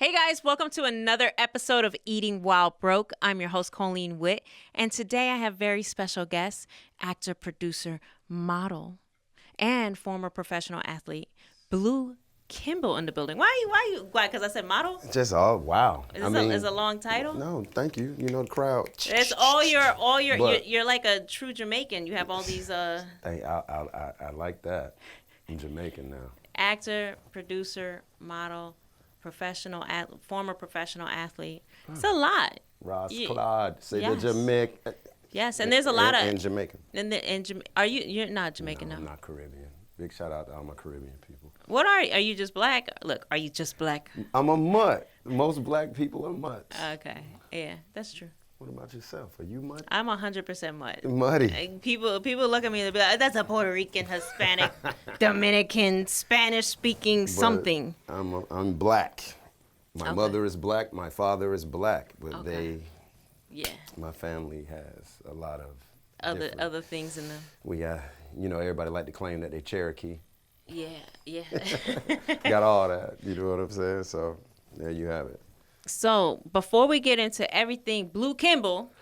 Hey guys, welcome to another episode of Eating While Broke. I'm your host, Coline Witt, and today I have very special guests, actor, producer, model, and former professional athlete, Blue Kimble in the building. Why? Because I said model? Just wow. Is a long title? No, thank you. You know the crowd. It's all your. But- you're like a true Jamaican. You have all these Hey, I like that. I'm Jamaican now. actor, producer, model, former professional athlete. It's a lot. Ross Claude, say Yes. the Jamaican. Yes, and there's a lot of and Jamaican. You're not Jamaican, no? I'm not Caribbean. Big shout out to all my Caribbean people. What are you just black? Look, are you just black? I'm a mutt. Most black people are mutts. Okay, yeah, that's true. What about yourself? Are you mutt? I'm 100% mutt. Muddy. Like, people look at me and be like, "That's a Puerto Rican, Hispanic, Dominican, Spanish-speaking something." I'm black. My mother is black. My father is black. But my family has a lot of other things in them. We got, everybody like to claim that they Cherokee. Yeah. Got all that. You know what I'm saying? So there you have it. So before we get into everything, Blue Kimble,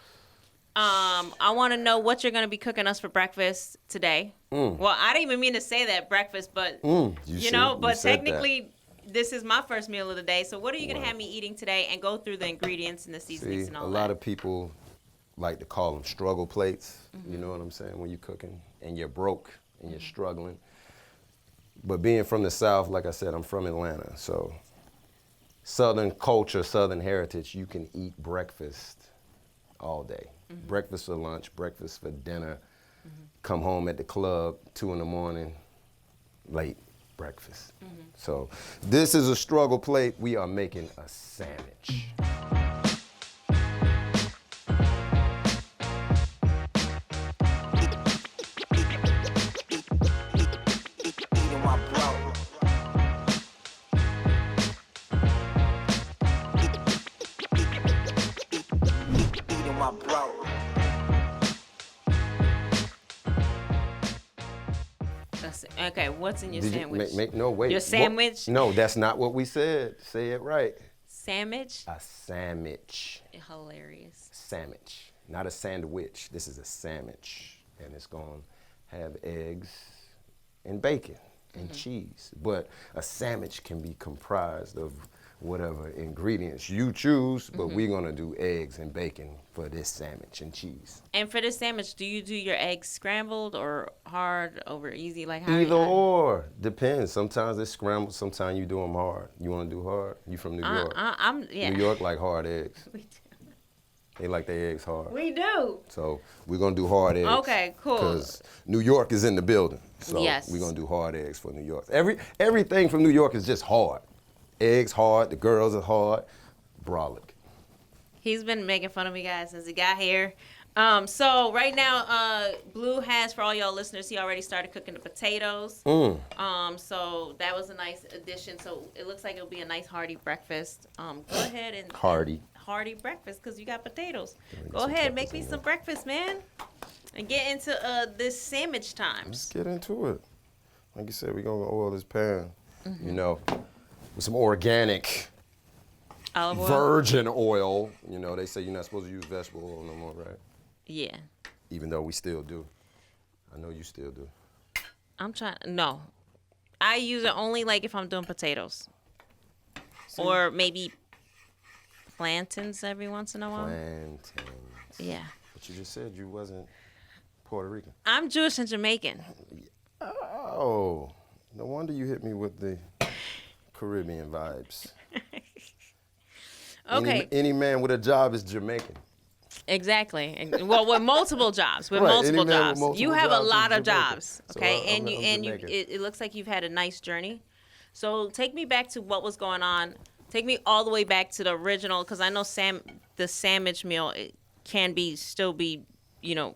I want to know what you're going to be cooking us for breakfast today. Well, I didn't even mean to say that breakfast, but technically this is my first meal of the day. So what are you going to have me eating today, and go through the ingredients and the seasonings and all that? A lot of people like to call them struggle plates. You know what I'm saying? When you're cooking and you're broke and you're struggling. But being from the South, like I said, I'm from Atlanta, so Southern culture, Southern heritage, you can eat breakfast all day. Breakfast for lunch, breakfast for dinner. Come home at the club, 2 a.m, late breakfast. So this is a struggle plate. We are making a sandwich. Okay, what's in your sandwich? Wait. Your sandwich? No, that's not what we said. Say it right. Sandwich? A sandwich. Hilarious. Sandwich. Not a sandwich. This is a sandwich. And it's going to have eggs and bacon and cheese. But a sandwich can be comprised of whatever ingredients you choose, but we're going to do eggs and bacon for this sandwich and cheese. And for this sandwich, do you do your eggs scrambled or hard over easy? Like how? Either or. Depends. Sometimes it's scrambled, sometimes you do them hard. You want to do hard? You from New York? Yeah. New York like hard eggs. We do. They like their eggs hard. We do. So we're going to do hard eggs. Okay, cool. Because New York is in the building. So yes. We're going to do hard eggs for New York. Everything from New York is just hard. Eggs hard, the girls are hard, brolic. He's been making fun of me, guys, since he got here. So right now, Blue has, for all y'all listeners, he already started cooking the potatoes. So that was a nice addition. So it looks like it'll be a nice hearty breakfast. Go ahead and hearty breakfast, because you got potatoes. Go ahead, make me some breakfast, man, and get into this sandwich times. Let's get into it. Like you said, we're gonna oil this pan. With some organic olive oil, virgin oil. They say you're not supposed to use vegetable oil no more, right? Yeah. Even though we still do. I know you still do. No. I use it only like if I'm doing potatoes. Or maybe plantains every once in a while. Plantains. Yeah. But you just said you wasn't Puerto Rican. I'm Jewish and Jamaican. Oh. No wonder you hit me with the Caribbean vibes. Okay. Any man with a job is Jamaican. Exactly. Well, with multiple jobs. With Right, multiple any man with jobs. multiple You have a jobs is lot of Jamaican. jobs. So Okay. I'm Jamaican. It looks like you've had a nice journey. So take me back to what was going on. Take me all the way back to the original, because I know the sandwich meal can still be, you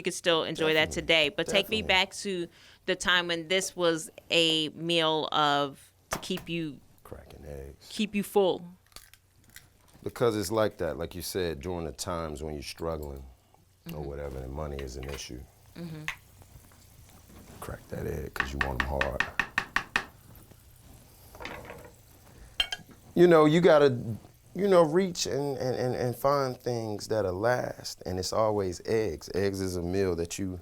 could still enjoy that today. But take me back to the time when this was a meal to keep you cracking eggs, keep you full. Because it's like that, like you said, during the times when you're struggling or whatever, and money is an issue. Crack that egg because you want them hard. you gotta, reach and find things that'll last. And it's always eggs. Eggs is a meal that you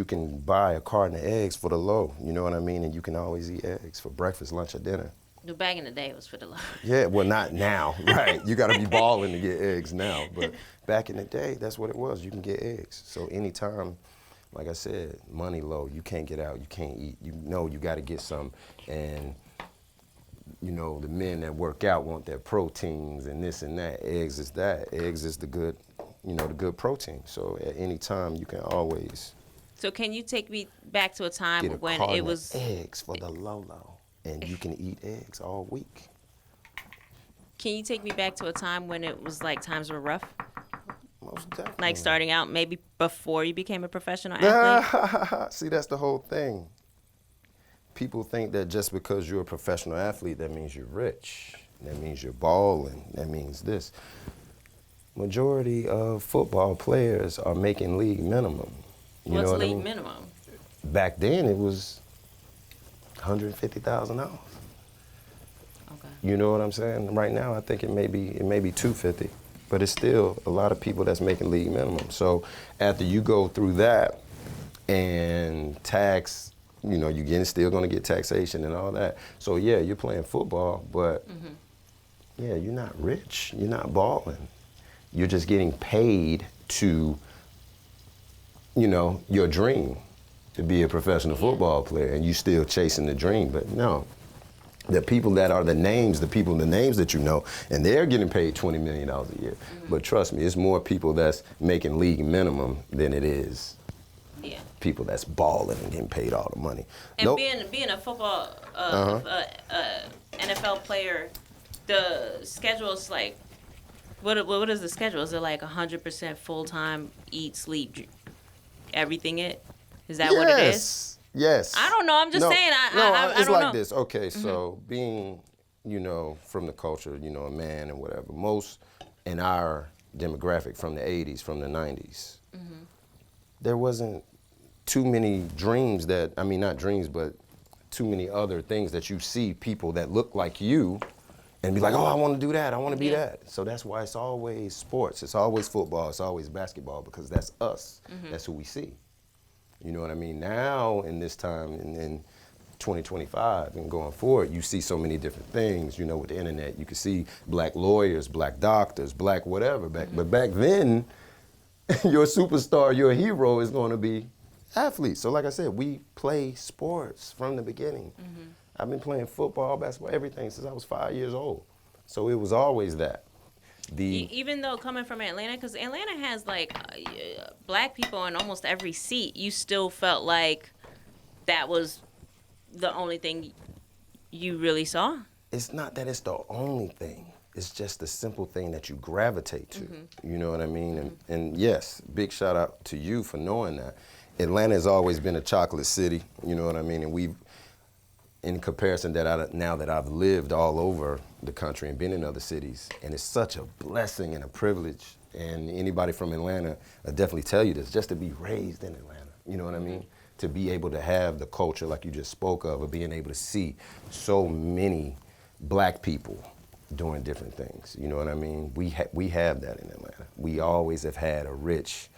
can buy a carton of eggs for the low. You know what I mean? And you can always eat eggs for breakfast, lunch, or dinner. Back in the day, it was for the low. Yeah, well, not now, right? You got to be balling to get eggs now. But back in the day, that's what it was. You can get eggs. So anytime, like I said, money low, you can't get out, you can't eat. You got to get some. And, the men that work out want their proteins and this and that. Eggs is that. Eggs is the good, the good protein. So at any time, you can always. So can you take me back to a time get a when carton it was of eggs for the low. And you can eat eggs all week. Can you take me back to a time when it was like times were rough? Most definitely. Like starting out maybe before you became a professional athlete? See, that's the whole thing. People think that just because you're a professional athlete, that means you're rich. That means you're balling. That means this. Majority of football players are making league minimum. What's league minimum? Back then, it was $150,000. Okay. You know what I'm saying? Right now, I think it may be $250, but it's still a lot of people that's making league minimum. So after you go through that and tax, you're still going to get taxation and all that. So yeah, you're playing football, but yeah, you're not rich. You're not balling. You're just getting paid to, your dream. To be a professional football player, and you still chasing the dream. But no, the people that are the names that you know, and they're getting paid $20 million a year. But trust me, it's more people that's making league minimum than it is people that's balling and getting paid all the money. And being a football NFL player, the schedule is like, what is the schedule? Is it like 100% full time, eat, sleep, everything it? Is that what it is? Yes. I don't know. I'm just saying. I it's don't like know. this. Okay, so being, from the culture, a man and whatever, most in our demographic from the 80s, from the 90s, there wasn't too many dreams not dreams, but too many other things that you see people that look like you and be like, oh, I want to do that. I want to be that. So that's why it's always sports. It's always football. It's always basketball, because that's us. That's who we see. You know what I mean? Now, in this time, in 2025 and going forward, you see so many different things, with the internet. You can see black lawyers, black doctors, black whatever. But back then, your superstar, your hero is going to be athletes. So like I said, we play sports from the beginning. I've been playing football, basketball, everything since I was 5 years old. So it was always that. Even though coming from Atlanta, because Atlanta has like black people in almost every seat, you still felt like that was the only thing you really saw? It's not that it's the only thing. It's just the simple thing that you gravitate to. You know what I mean? And yes, big shout out to you for knowing that. Atlanta has always been a chocolate city, you know what I mean? And we've, in comparison now that I've lived all over the country and been in other cities, and it's such a blessing and a privilege, and anybody from Atlanta will definitely tell you this, just to be raised in Atlanta, you know what I mean? To be able to have the culture like you just spoke of being able to see so many black people doing different things, you know what I mean? We have that in Atlanta. We always have had a rich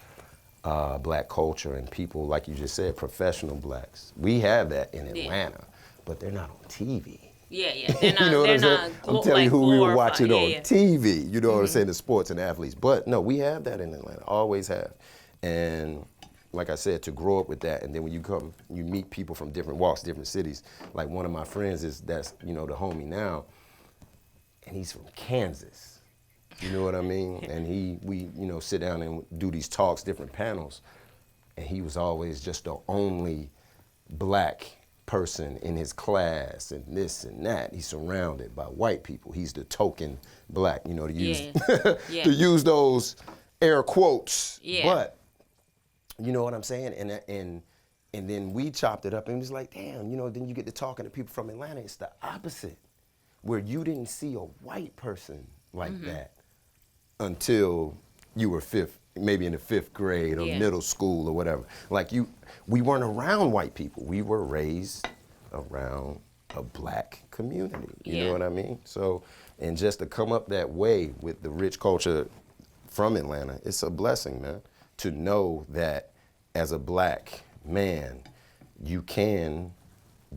black culture, and people, like you just said, professional blacks. We have that in Atlanta. But they're not on TV. Yeah. They're not, you know what I'm saying? I'm telling you who we were watching on TV. You know what I'm saying? The sports and athletes. But no, we have that in Atlanta. Always have. And like I said, to grow up with that, and then when you come, you meet people from different walks, different cities. Like one of my friends that's the homie now, and he's from Kansas. You know what I mean? And we sit down and do these talks, different panels, and he was always just the only black person in his class and this and that. He's surrounded by white people. He's the token black, to use to use those air quotes. Yeah. But you know what I'm saying? And then we chopped it up and it was like, damn, then you get to talking to people from Atlanta. It's the opposite, where you didn't see a white person like that until you were maybe in the fifth grade or middle school or whatever. Like we weren't around white people. We were raised around a black community. You Yeah. know what I mean? So, and just to come up that way with the rich culture from Atlanta, it's a blessing, man, to know that as a black man, you can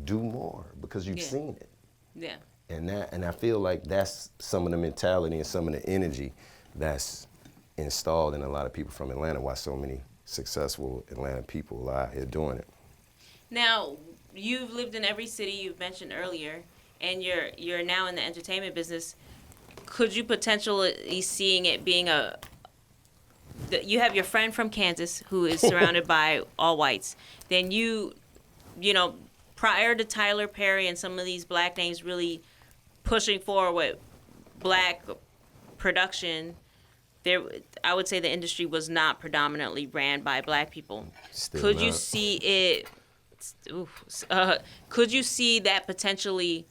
do more because you've Yeah. seen it. Yeah. And I feel like that's some of the mentality and some of the energy that's installed in a lot of people from Atlanta, why so many successful Atlanta people are out here doing it. Now, you've lived in every city you've mentioned earlier, and you're now in the entertainment business. Could you potentially seeing it being you have your friend from Kansas who is surrounded by all whites. Then you know, prior to Tyler Perry and some of these black names really pushing forward with black production, I would say the industry was not predominantly ran by black people. Still Could you not. see it? Could you see that potentially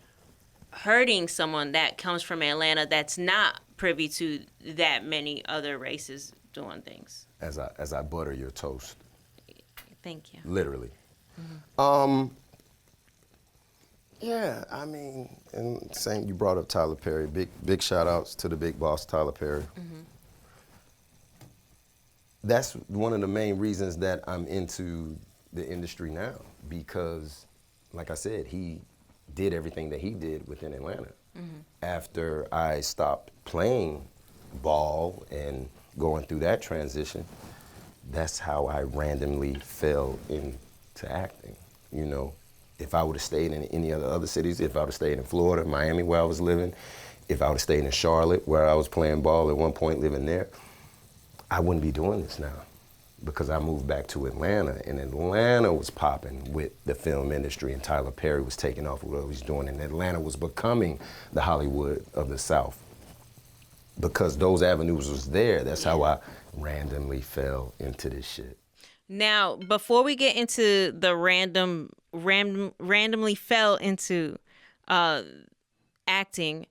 hurting someone that comes from Atlanta that's not privy to that many other races doing things? As I butter your toast, Thank you. literally. Yeah, I mean, and saying you brought up Tyler Perry, big shout outs to the big boss Tyler Perry. That's one of the main reasons that I'm into the industry now, because, like I said, he did everything that he did within Atlanta. After I stopped playing ball and going through that transition, that's how I randomly fell into acting. You know, if I would have stayed in any other cities, if I would have stayed in Florida, Miami, where I was living, if I would have stayed in Charlotte, where I was playing ball at one point, living there, I wouldn't be doing this now, because I moved back to Atlanta, and Atlanta was popping with the film industry, and Tyler Perry was taking off with what he was doing, and Atlanta was becoming the Hollywood of the South. Because those avenues was there, that's how I randomly fell into this shit. Now, before we get into the randomly fell into acting,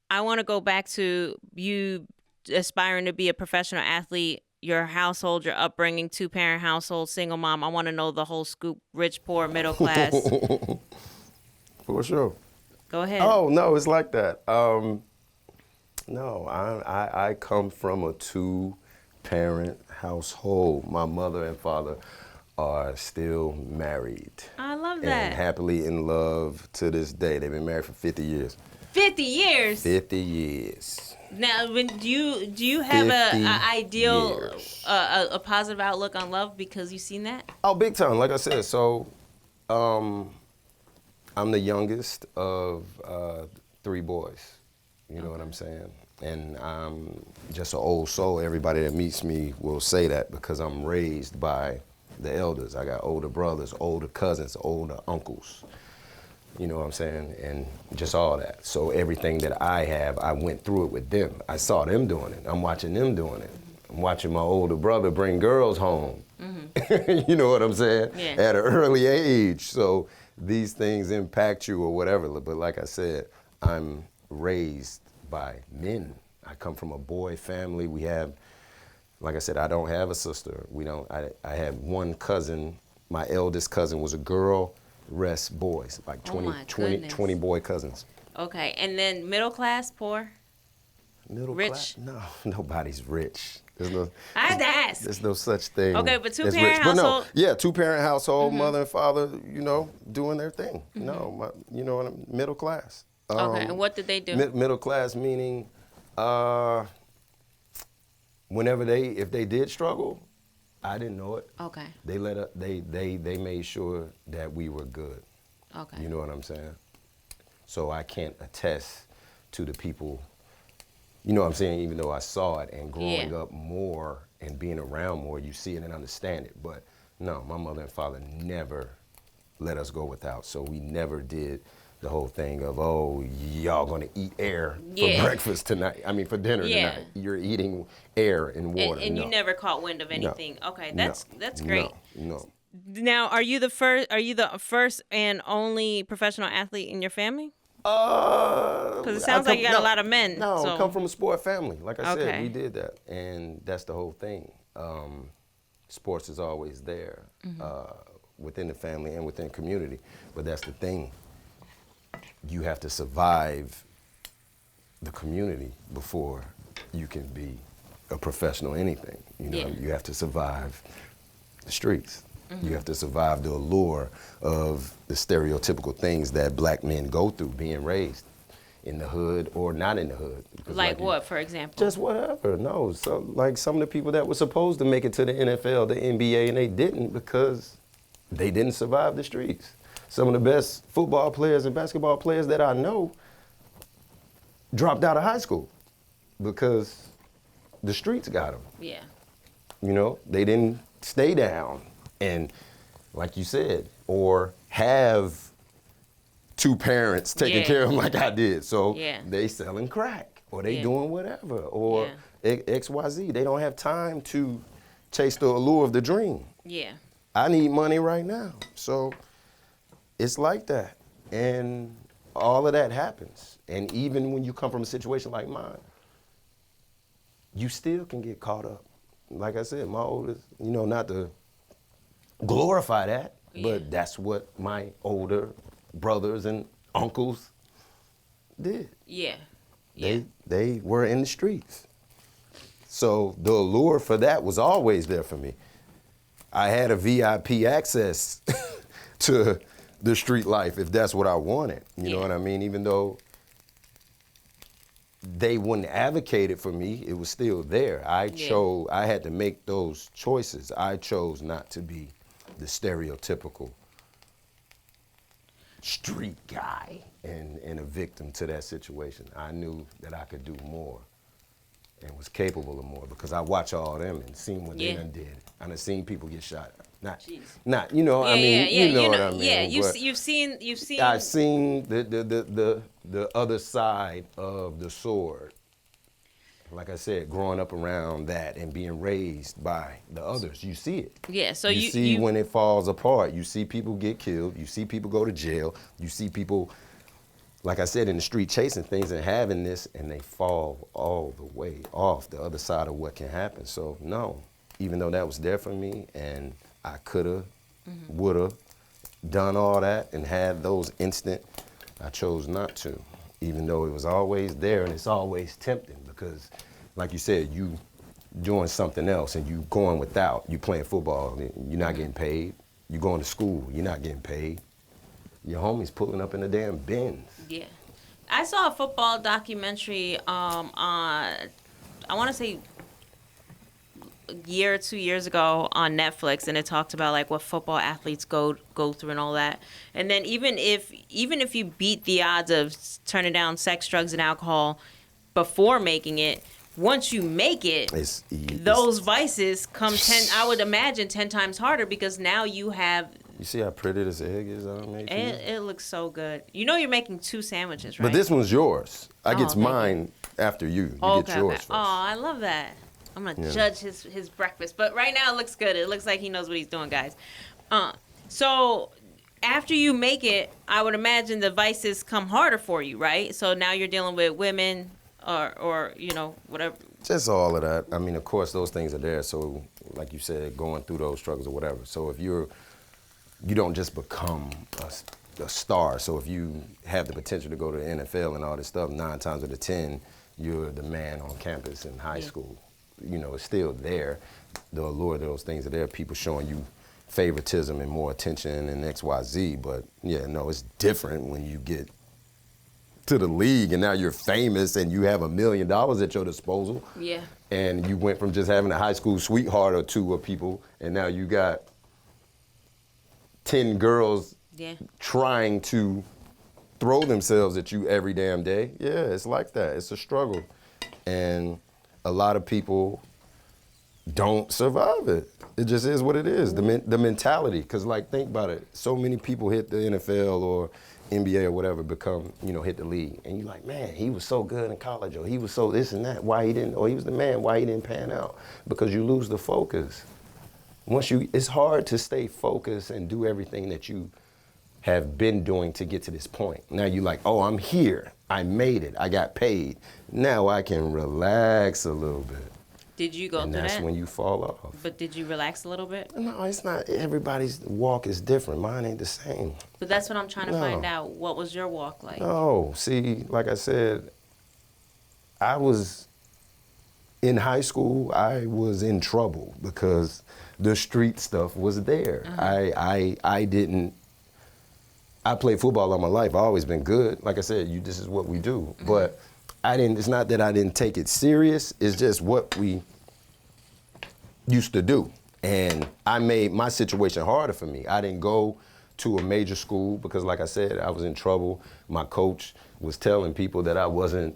I want to go back to you aspiring to be a professional athlete, your household, your upbringing, 2-parent household, single mom. I want to know the whole scoop, rich, poor, middle class. For sure. Go ahead. Oh, no, it's like that. No, I come from a 2-parent household. My mother and father are still married. I love that. And happily in love to this day. They've been married for 50 years. 50 years? 50 years. Now, do you have a ideal, a positive outlook on love because you've seen that? Oh, big time. Like I said, so I'm the youngest of 3 boys. You know what I'm saying? And I'm just an old soul. Everybody that meets me will say that, because I'm raised by the elders. I got older brothers, older cousins, older uncles. You know what I'm saying? And just all that. So everything that I have, I went through it with them. I saw them doing it. I'm watching them doing it. I'm watching my older brother bring girls home. You know what I'm saying? Yeah. At an early age. So these things impact you or whatever. But like I said, I'm raised by men. I come from a boy family. We have, like I said, I don't have a sister. I have one cousin. My eldest cousin was a girl. Rest boys, like 20 boy cousins. Okay, and then middle class, poor? Middle rich? Class? No, nobody's rich. I had to ask. There's no such thing. Okay, but as 2-parent rich. household? But no, yeah, 2-parent household, mother and father, doing their thing. No, middle class. Okay, and what did they do? Middle class meaning, if they did struggle, I didn't know it. Okay. They made sure that we were good. Okay. You know what I'm saying? So I can't attest to the people, you know what I'm saying, even though I saw it, and growing up more and being around more, you see it and understand it. But no, my mother and father never let us go without. So we never did the whole thing of, oh, y'all gonna eat air for breakfast tonight. I mean, for dinner tonight. You're eating air and water. And you never caught wind of anything. No. Okay, that's great. No. Now, are you the first and only professional athlete in your family? Because it sounds like you got a lot of men. No, so. I come from a sport family. Like I said, Okay. we did that, and that's the whole thing. Sports is always there within the family and within the community, but that's the thing. you have to survive the community before you can be a professional anything. You know, you have to survive the streets. You have to survive the allure of the stereotypical things that black men go through being raised in the hood or not in the hood. Because Like what, for example? Just whatever. No, so like some of the people that were supposed to make it to the NFL, the NBA, and they didn't because they didn't survive the streets. Some of the best football players and basketball players that I know dropped out of high school because the streets got them. Yeah. You know, they didn't stay down and, like you said, or have two parents taking care of them like I did. So they selling crack or they doing whatever or XYZ. They don't have time to chase the allure of the dream. Yeah. I need money right now. So it's like that. And all of that happens. And even when you come from a situation like mine, you still can get caught up. Like I said, my oldest, you know, not to glorify that, but that's what my older brothers and uncles did. Yeah. They were in the streets. So the allure for that was always there for me. I had a VIP access to the street life if that's what I wanted. You know what I mean? Even though they wouldn't advocate it for me, it was still there. I had to make those choices. I chose not to be the stereotypical street guy and a victim to that situation. I knew that I could do more and was capable of more because I watch all them and seen what they done did. I done seen people get shot. Not, you know, I mean, you know what I mean. Yeah, you've seen. I've seen the other side of the sword. Like I said, growing up around that and being raised by the others, you see it. Yeah, so you see when it falls apart. You see people get killed. You see people go to jail. You see people, like I said, in the street chasing things and having this, and they fall all the way off the other side of what can happen. So no, even though that was there for me, and I coulda, woulda done all that and had those instant, I chose not to, even though it was always there and it's always tempting because, like you said, you doing something else and you going without. You playing football, you're not getting paid. You going to school, you're not getting paid. Your homie's pulling up in the damn Benz. Yeah. I saw a football documentary on, I want to say, a year or 2 years ago on Netflix, and it talked about like what football athletes go through and all that. And then even if you beat the odds of turning down sex, drugs, and alcohol before making it, once you make it, those vices come 10 times harder because now you have. You see how pretty this egg is I made for you? It looks so good. You know you're making 2 sandwiches, right? But this one's yours. I get mine after you. You get yours first. Oh, I love that. I'm going to judge his breakfast. But right now it looks good. It looks like he knows what he's doing, guys. So after you make it, I would imagine the vices come harder for you, right? So now you're dealing with women or you know, whatever. Just all of that. I mean, of course, those things are there. So like you said, going through those struggles or whatever. So if you don't just become a star. So if you have the potential to go to the NFL and all this stuff, 9 times out of 10, you're the man on campus in high school. You know, it's still there. The allure of those things are there. People showing you favoritism and more attention and XYZ. But yeah, no, it's different when you get to the league and now you're famous and you have $1 million at your disposal. Yeah. And you went from just having a high school sweetheart or 2 of people, and now you got 10 girls trying to throw themselves at you every damn day. Yeah, it's like that. It's a struggle. And a lot of people don't survive it. It just is what it is, the mentality. Because, like, think about it. So many people hit the NFL or NBA or whatever, hit the league. And you're like, man, he was so good in college, or he was so this and that. Why he didn't, or he was the man, why he didn't pan out? Because you lose the focus. It's hard to stay focused and do everything that you have been doing to get to this point. Now you're like, oh, I'm here. I made it. I got paid. Now I can relax a little bit. Did you go and through that's that? when you fall off. But did you relax a little bit? No, it's not. Everybody's walk is different. Mine ain't the same. But that's what I'm trying to No. find out. What was your walk like? No, see, like I said, I was in high school. I was in trouble because the street stuff was there. I didn't. I played football all my life. I always been good. Like I said, this is what we do. But I didn't. It's not that I didn't take it serious. It's just what we used to do, and I made my situation harder for me. I didn't go to a major school because, like I said, I was in trouble. My coach was telling people that I wasn't.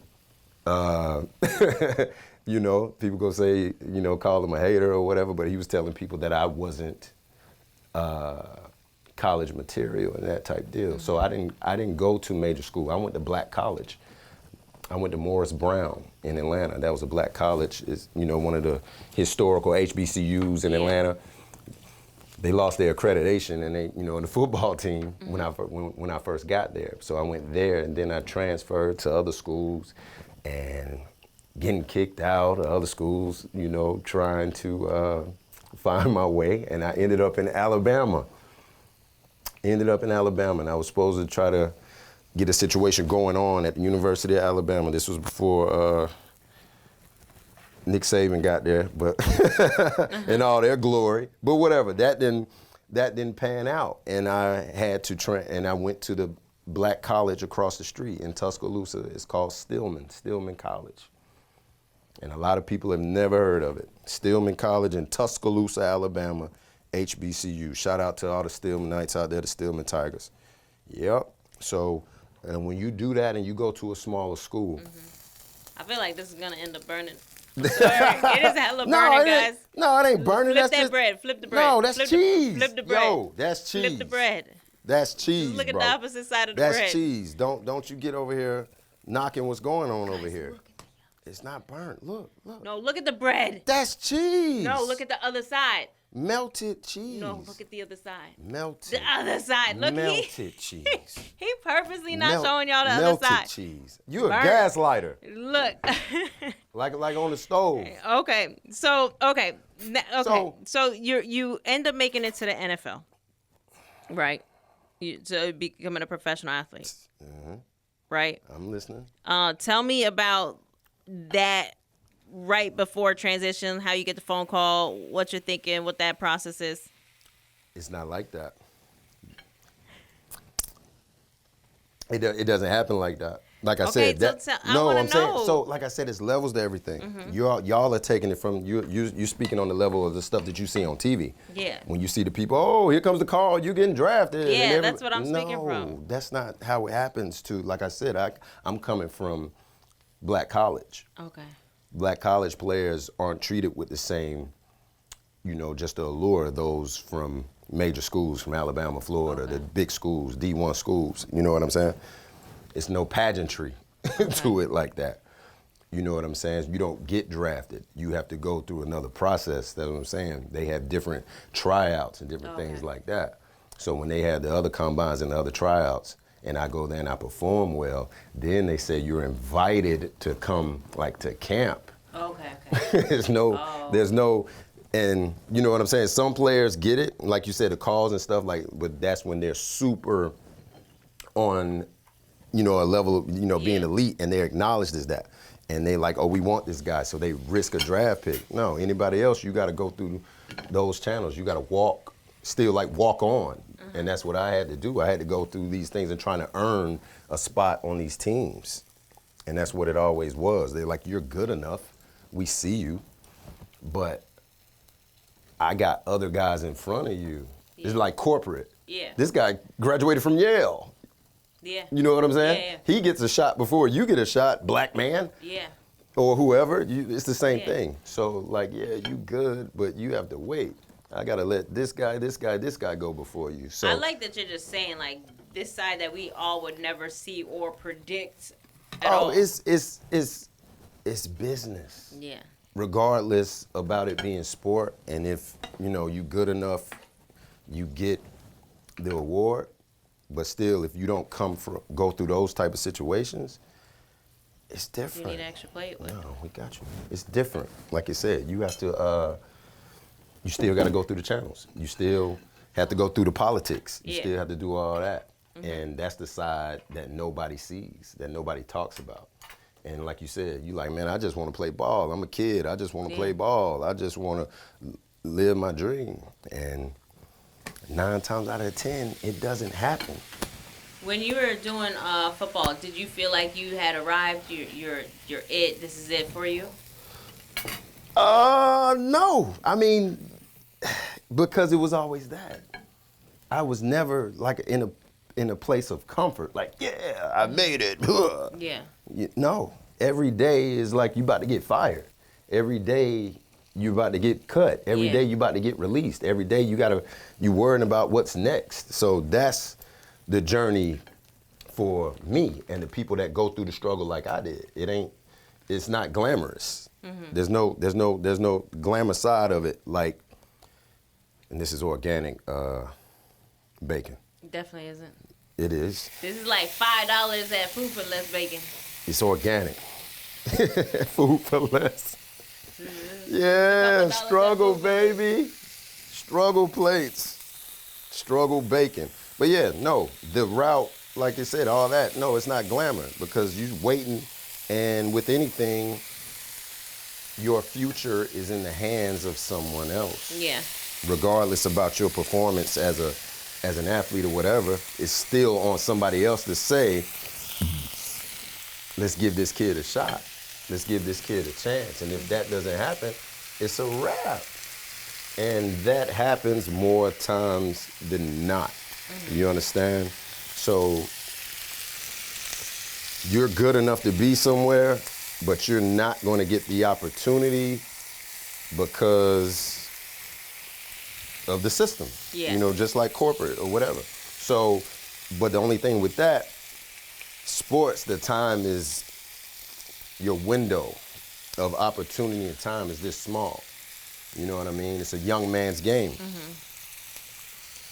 You know, people go say, you know, call him a hater or whatever, but he was telling people that I wasn't college material and that type deal. So I didn't go to major school. I went to black college. I went to Morris Brown in Atlanta. That was a black college. It's, you know, one of the historical HBCUs in Atlanta. They lost their accreditation, and they, you know, the football team when I first got there. So I went there, and then I transferred to other schools, and getting kicked out of other schools, you know, trying to find my way, and I ended up in Alabama. And I was supposed to try to get a situation going on at the University of Alabama. This was before Nick Saban got there, but in all their glory. But whatever, that didn't pan out, and I had to and I went to the black college across the street in Tuscaloosa. It's called Stillman College. And a lot of people have never heard of it. Stillman College in Tuscaloosa, Alabama, HBCU. Shout out to all the Stillmanites out there, the Stillman Tigers. Yep. So, and when you do that and you go to a smaller school. I feel like this is going to end up burning. It is hella burning, guys. No, it ain't burning. Flip that bread. Flip the bread. No, that's cheese. Flip the bread. Yo, that's cheese. Flip the bread. That's cheese, Look at bro. the opposite side of the bread. That's cheese. Don't you get over here knocking what's going on over here. It's not burnt. Look. No, look at the bread. That's cheese. No, look at the other side. Melted cheese. No, look at the other side. Melted. The other side. Look, melted cheese. He purposely not showing y'all the other side. Melted cheese. You a gaslighter. Look. like on the stove. Okay. So you end up making it to the NFL, right? So becoming a professional athlete, right? I'm listening. Tell me about that right before transition, how you get the phone call, what you're thinking, what that process is. It's not like that. It doesn't happen like that. Like I said, I'm saying. So, like I said, it's levels to everything. Y'all are taking it from you speaking on the level of the stuff that you see on TV. Yeah. When you see the people, oh, here comes the call, you're getting drafted. Yeah, that's what I'm speaking from. No, that's not how it happens. Like I said, I'm coming from black college. Okay. Black college players aren't treated with the same, you know, just the allure of those from major schools, from Alabama, Florida, the big schools, D1 schools. You know what I'm saying? It's no pageantry to it like that. You know what I'm saying? You don't get drafted. You have to go through another process. That's what I'm saying. They have different tryouts and different things like that. So when they have the other combines and the other tryouts, and I go there and I perform well, then they say you're invited to come like to camp. Okay. there's no, and you know what I'm saying? Some players get it, like you said, the calls and stuff, like, but that's when they're super on, you know, a level of, you know, being elite, and they're acknowledged as that. And they like, oh, we want this guy, so they risk a draft pick. No, anybody else, you gotta go through those channels. You gotta walk on. And that's what I had to do. I had to go through these things and trying to earn a spot on these teams. And that's what it always was. They're like, you're good enough. We see you. But I got other guys in front of you. It's like corporate. Yeah. This guy graduated from Yale. Yeah. You know what I'm saying? Yeah. He gets a shot before you get a shot, black man. Yeah. Or whoever. It's the same thing. So, like, yeah, you good, but you have to wait. I gotta let this guy go before you. So I like that you're just saying, like, this side that we all would never see or predict at all. It's business. Yeah. Regardless about it being sport, and if you know you good enough, you get the award. But still, if you don't go through those type of situations, It's different. You need an extra plate with. No, we got you. It's different. Like you said, you have to, you still got to go through the channels. You still have to go through the politics. You still have to do all that. And that's the side that nobody sees, that nobody talks about. And like you said, you like, man, I just want to play ball. I'm a kid. I just want to play ball. I just want to live my dream. And 9 times out of 10, it doesn't happen. When you were doing football, did you feel like you had arrived? You're it. This is it for you. No. I mean, because it was always that. I was never like in a place of comfort. Like, yeah, I made it. Yeah. No. Every day is like you about to get fired. Every day you about to get cut. Every day you about to get released. Every day you worrying about what's next. So that's the journey for me and the people that go through the struggle like I did. It's not glamorous. There's no glamour side of it. Like, and this is organic bacon. Definitely isn't. It is. This is like $5 at Food for Less bacon. It's organic. Food for less. Yeah, struggle, baby. Struggle plates. Struggle bacon. But yeah, no, the route, like I said, all that, no, it's not glamour because you're waiting, and with anything, your future is in the hands of someone else. Yeah. Regardless about your performance as an athlete or whatever, it's still on somebody else to say, let's give this kid a shot. Let's give this kid a chance. And if that doesn't happen, it's a wrap. And that happens more times than not. You understand? So you're good enough to be somewhere, but you're not going to get the opportunity because of the system. Yeah. You know, just like corporate or whatever. So, but the only thing with that, sports, the time is, your window of opportunity and time is this small. You know what I mean? It's a young man's game.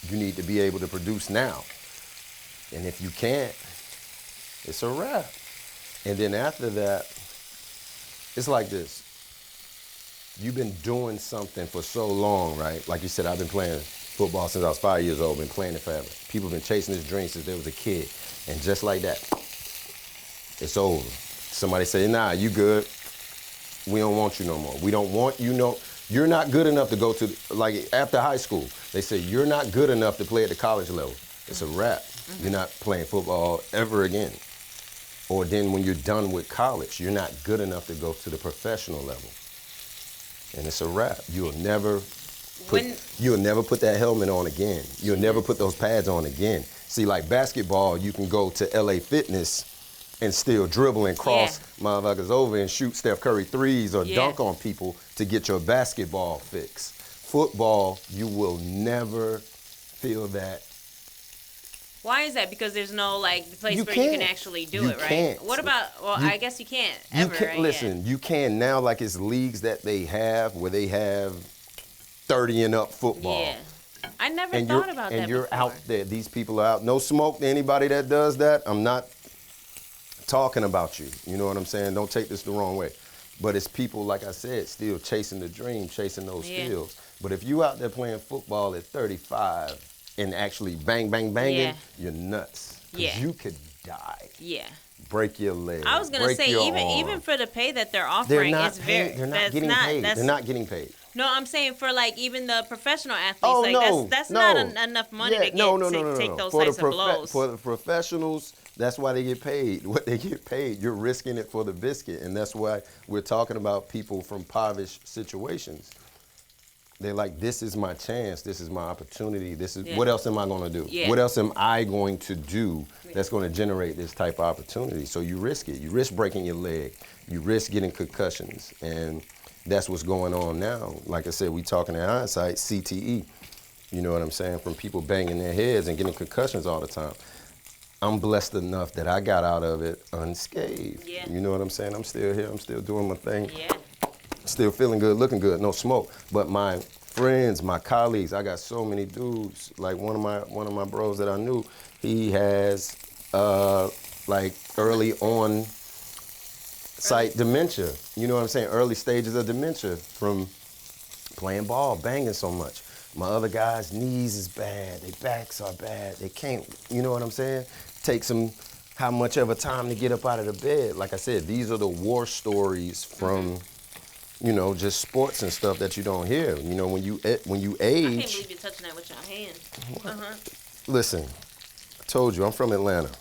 You need to be able to produce now. And if you can't, it's a wrap. And then after that, it's like this. You've been doing something for so long, right? Like you said, I've been playing football since I was 5 years old, been playing it forever. People have been chasing this dream since they was a kid. And just like that, it's over. Somebody say, nah, you good. We don't want you no more. We don't want you no, you're not good enough to go to, like after high school, they say, you're not good enough to play at the college level. It's a wrap. You're not playing football ever again. Or then when you're done with college, you're not good enough to go to the professional level. And it's a wrap. You'll never put that helmet on again. You'll never put those pads on again. See, like basketball, you can go to LA Fitness and still dribble and cross motherfuckers over and shoot Steph Curry threes or dunk on people to get your basketball fix. Football, you will never feel that. Why is that? Because there's no like place where you can actually do it, right? Can't. What about? Well, I guess you can't ever. You can't, right? listen, you can now. Like it's leagues that they have where they have 30 and up football. Yeah. I never thought about that. And you're before. out there. These people are out. No smoke to anybody that does that. I'm not talking about you. You know what I'm saying? Don't take this the wrong way. But it's people, like I said, still chasing the dream, chasing those fields. But if you out there playing football at 35 and actually bang, bang, banging, you're nuts. Because you could die. Yeah. Break your leg. I was gonna say even for the pay that they're offering, it's very they're not getting paid. They're not getting paid. No, I'm saying for like even the professional athletes, Oh, like no, that's no. not enough money to get take those types of blows. For the professionals, that's why they get paid. What they get paid, you're risking it for the biscuit, and that's why we're talking about people from impoverished situations. They're like, this is my chance, this is my opportunity, this is what else am I gonna do? What else am I going to do that's gonna generate this type of opportunity? So you risk it. You risk breaking your leg, you risk getting concussions, and that's what's going on now. Like I said, we talking in hindsight, CTE. You know what I'm saying? From people banging their heads and getting concussions all the time. I'm blessed enough that I got out of it unscathed. Yeah. You know what I'm saying? I'm still here, I'm still doing my thing. Yeah. Still feeling good, looking good, no smoke. But my friends, my colleagues, I got so many dudes. Like one of my bros that I knew, he has like early on sight dementia. You know what I'm saying? Early stages of dementia from playing ball, banging so much. My other guys' knees is bad, their backs are bad, they can't, you know what I'm saying? Takes them how much of a time to get up out of the bed. Like I said, these are the war stories from, you know, just sports and stuff that you don't hear. You know, when you age. I can't believe you're touching that with your hand. Listen, I told you, I'm from Atlanta.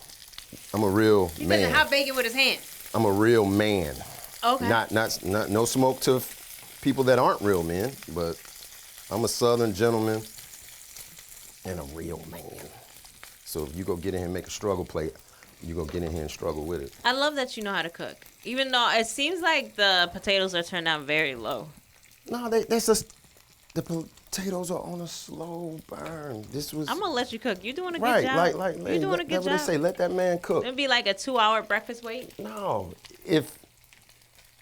I'm a real man. How big with his hand? I'm a real man. Okay. Not no smoke to people that aren't real men, but I'm a Southern gentleman and a real man. So if you go get in here and make a struggle plate, you go get in here and struggle with it. I love that you know how to cook. Even though it seems like the potatoes are turned out very low. No, that's just, the potatoes are on a slow burn. I'm gonna let you cook. You're doing a good right, job. like You're doing a good job. That's what they say. Let that man cook. It'd be like a 2-hour breakfast wait. No, if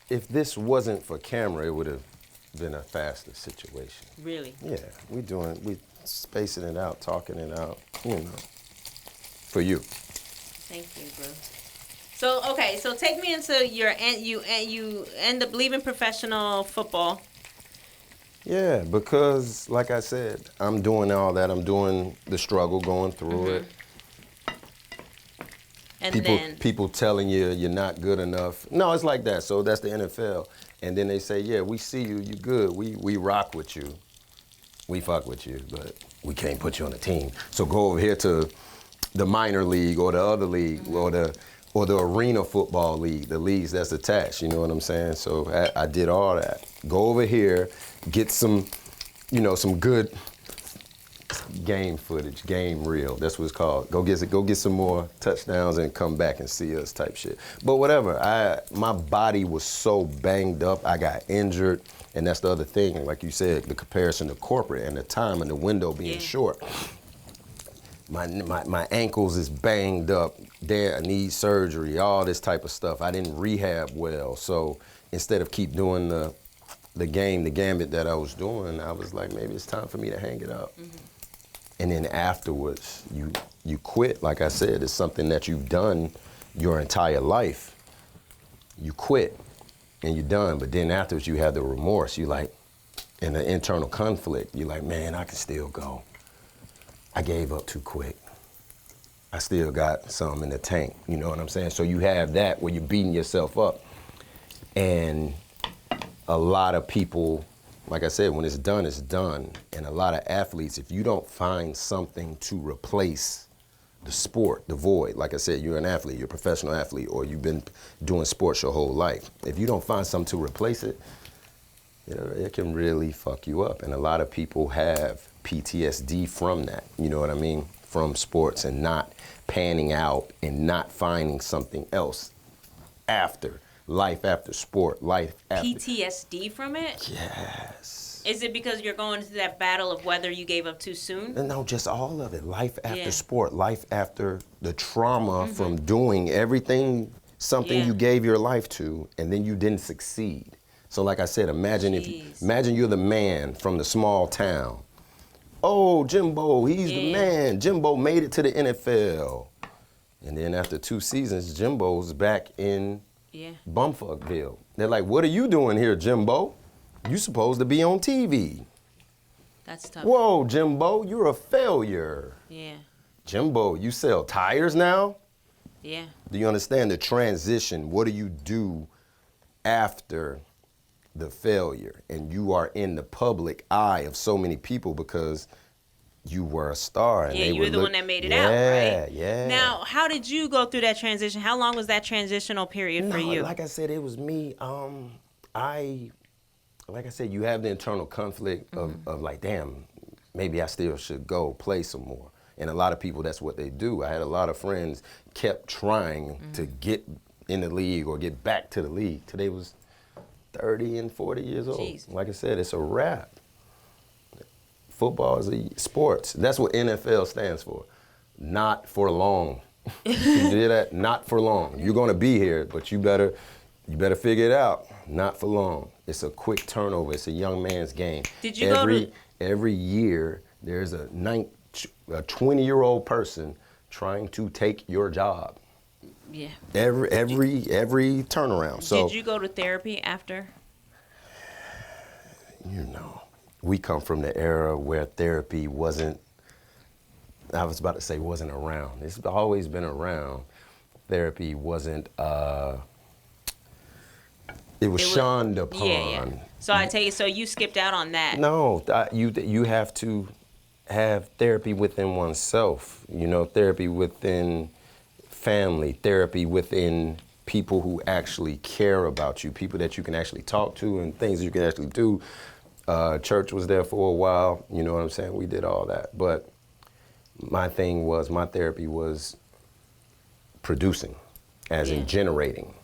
this wasn't for camera, it would have been a faster situation. Really? Yeah, we spacing it out, talking it out, you know, for you. Thank you, bro. So take me into you end up leaving professional football. Yeah, because like I said, I'm doing all that. I'm doing the struggle, going through it. And people telling you you're not good enough. No, it's like that. So that's the NFL. And then they say, yeah, we see you, you good. We rock with you. We fuck with you, but we can't put you on the team. So go over here to the minor league or the other league or the arena football league, the leagues that's attached, you know what I'm saying? So I did all that. Go over here, get some, you know, some good game footage, game reel. That's what it's called. Go get some more touchdowns and come back and see us type shit. But whatever, my body was so banged up, I got injured, and that's the other thing, like you said, the comparison to corporate and the time and the window being short. My ankles is banged up. I need surgery, all this type of stuff. I didn't rehab well, so instead of keep doing the gambit that I was doing, I was like, maybe it's time for me to hang it up. And then afterwards, you quit. Like I said, it's something that you've done your entire life. You quit and you're done, but then afterwards you have the remorse. You like, in the internal conflict, you're like, man, I can still go. I gave up too quick. I still got some in the tank, you know what I'm saying? So you have that where you're beating yourself up. And a lot of people, like I said, when it's done, it's done. And a lot of athletes, if you don't find something to replace the sport, the void, like I said, you're an athlete, you're a professional athlete, or you've been doing sports your whole life. If you don't find something to replace it, you know, it can really fuck you up. And a lot of people have PTSD from that, you know what I mean? From sports and not panning out and not finding something else after. Life after sport, life after. PTSD from it? Yes. Is it because you're going through that battle of whether you gave up too soon? No, just all of it. Life after sport, life after the trauma from doing everything, something you gave your life to, and then you didn't succeed. So like I said, imagine imagine you're the man from the small town. Oh, Jimbo, he's the man. Jimbo made it to the NFL. And then after 2 seasons, Jimbo's back in Bumfuckville. They're like, what are you doing here, Jimbo? You supposed to be on TV. That's tough. Whoa, Jimbo, you're a failure. Yeah. Jimbo, you sell tires now? Yeah. Do you understand the transition? What do you do after the failure? And you are in the public eye of so many people because you were a star. And you were the one that made it out, right? Yeah. Now, how did you go through that transition? How long was that transitional period for you? Like I said, it was me. Like I said, you have the internal conflict of like, damn, maybe I still should go play some more. And a lot of people, that's what they do. I had a lot of friends kept trying to get in the league or get back to the league till they was 30 and 40 years old. Jeez. Like I said, it's a wrap. Football is a sports. That's what NFL stands for. Not for long. You hear that? Not for long. You're gonna be here, but you better figure it out. Not for long. It's a quick turnover. It's a young man's game. Did you every year there's a 20-year-old person trying to take your job. Yeah. Every turnaround. So did you go to therapy after? You know, we come from the era where therapy wasn't, I was about to say wasn't around. It's always been around. Therapy wasn't, it was shunned upon. Yeah. So I take it, so you skipped out on that. No, you have to have therapy within oneself, you know, therapy within family, therapy within people who actually care about you, people that you can actually talk to and things you can actually do. Church was there for a while, you know what I'm saying? We did all that. But my therapy was producing, as in generating,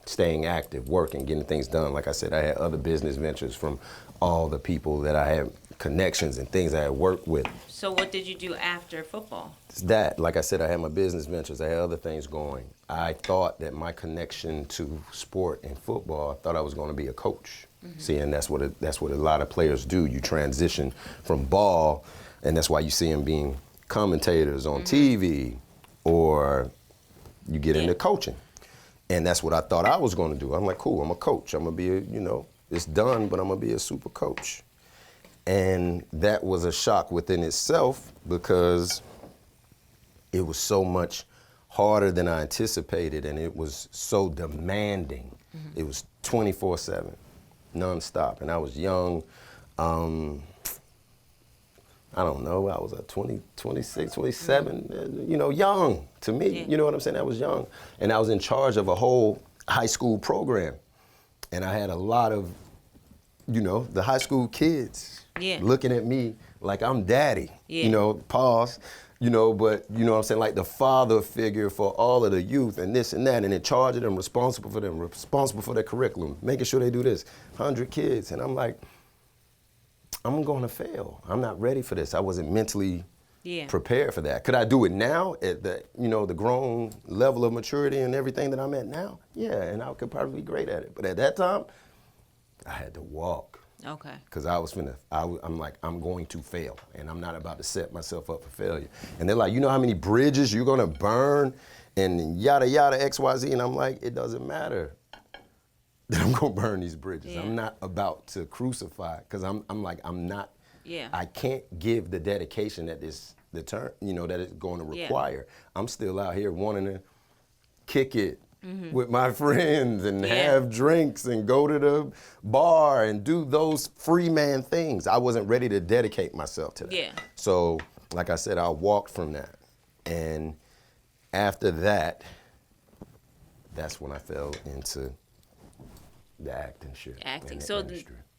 staying active, working, getting things done. Like I said, I had other business ventures from all the people that I had connections and things I had worked with. So what did you do after football? It's that, like I said, I had my business ventures, I had other things going. I thought that my connection to sport and football, I thought I was going to be a coach. See, and that's what a lot of players do. You transition from ball, and that's why you see them being commentators on TV, or you get into coaching. And that's what I thought I was going to do. I'm like, cool, I'm a coach. I'm going to be it's done, but I'm going to be a super coach. And that was a shock within itself because it was so much harder than I anticipated, and it was so demanding. It was 24/7, nonstop. And I was young. I don't know, I was 26, 27, young to me. You know what I'm saying? I was young. And I was in charge of a whole high school program. And I had a lot of, the high school kids looking at me like I'm daddy, pause, but you know what I'm saying, like the father figure for all of the youth and this and that, and in charge of them, responsible for their curriculum, making sure they do this, 100 kids. And I'm like, I'm going to fail. I'm not ready for this. I wasn't mentally prepared for that. Could I do it now at the, the grown level of maturity and everything that I'm at now? Yeah, and I could probably be great at it. But at that time, I had to walk. Okay. Because I'm like, I'm going to fail, and I'm not about to set myself up for failure. And they're like, you know how many bridges you're going to burn and yada, yada, X, Y, Z? And I'm like, it doesn't matter that I'm going to burn these bridges. Yeah. I'm not about to crucify, because I'm not, I can't give the dedication that that it's going to require. I'm still out here wanting to kick it with my friends and have drinks and go to the bar and do those free man things. I wasn't ready to dedicate myself to that. Yeah. So, like I said, I walked from that. And after that, that's when I fell into the acting shit. Acting. So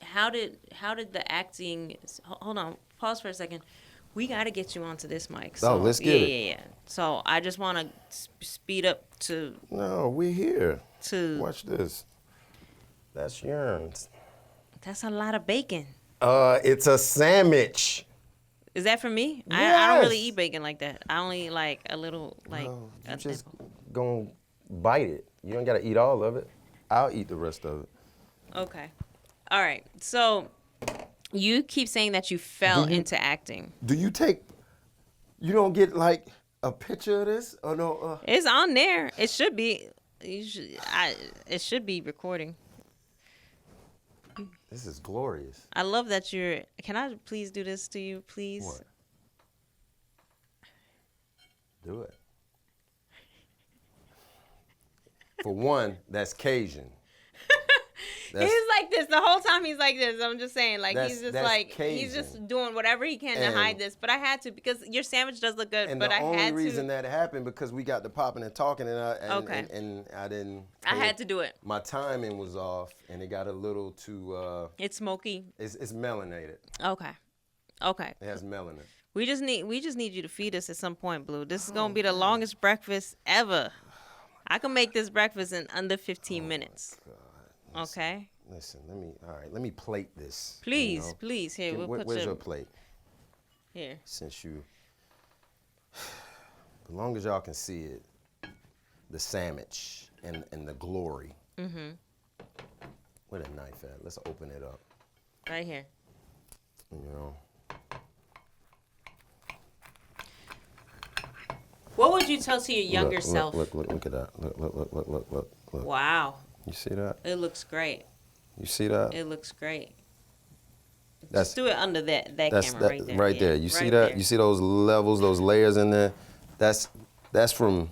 how did the acting, hold on, pause for a second. We got to get you onto this mic. So, let's get it. Yeah. So I just want to speed up to. No, we're here. Watch this. That's yours. That's a lot of bacon. It's a sandwich. Is that for me? Yes. I don't really eat bacon like that. I only like a little, like. No, you just gonna bite it. You don't gotta eat all of it. I'll eat the rest of it. Okay. All right. So you keep saying that you fell into acting. You don't get like a picture of this or no? It's on there. It should be. It should be recording. This is glorious. I love that you're. Can I please do this to you, please? What? Do it. For one, that's Cajun. He's like this the whole time. He's like this. I'm just saying, like he's just like Cajun. He's just doing whatever he can to hide this. But I had to, because your sandwich does look good. But I had to. And the only reason that happened because we got to popping and talking, and I didn't. I had to do it. My timing was off, and it got a little too. It's smoky. It's melanated. Okay. It has melanin. We just need you to feed us at some point, Blue. This is gonna be the longest breakfast ever. I can make this breakfast in under 15 minutes. Okay. Listen, let me plate this. Please, please. Here, where's your plate? Here. Since as long as y'all can see it, the sandwich and the glory. Mm-hmm. Where the knife at? Let's open it up. Right here. What would would you tell to your younger self? Look at that. Look. Wow. You see that? It looks great. You see that? It looks great. That's, Just do it under that camera right there. Right there. You see that? There. You see those levels, those layers in there? That's from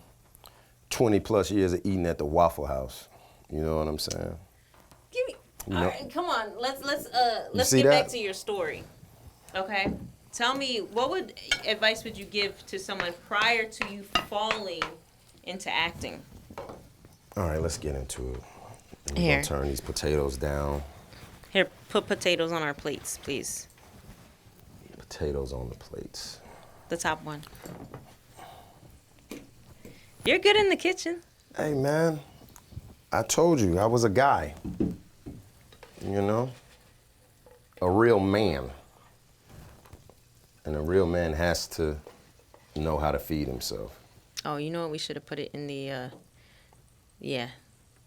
20 plus years of eating at the Waffle House. You know what I'm saying? Give me. You All know? right, come on. Let's see get that? back to your story. Okay. Tell me, what advice would you give to someone prior to you falling into acting? All right, let's get into it. We're Here. going to turn these potatoes down. Here, put potatoes on our plates, please. Potatoes on the plates. The top one. You're good in the kitchen. Hey, man, I told you I was a guy. You know? A real man. And a real man has to know how to feed himself. Oh, you know what? We should have put it in the, yeah.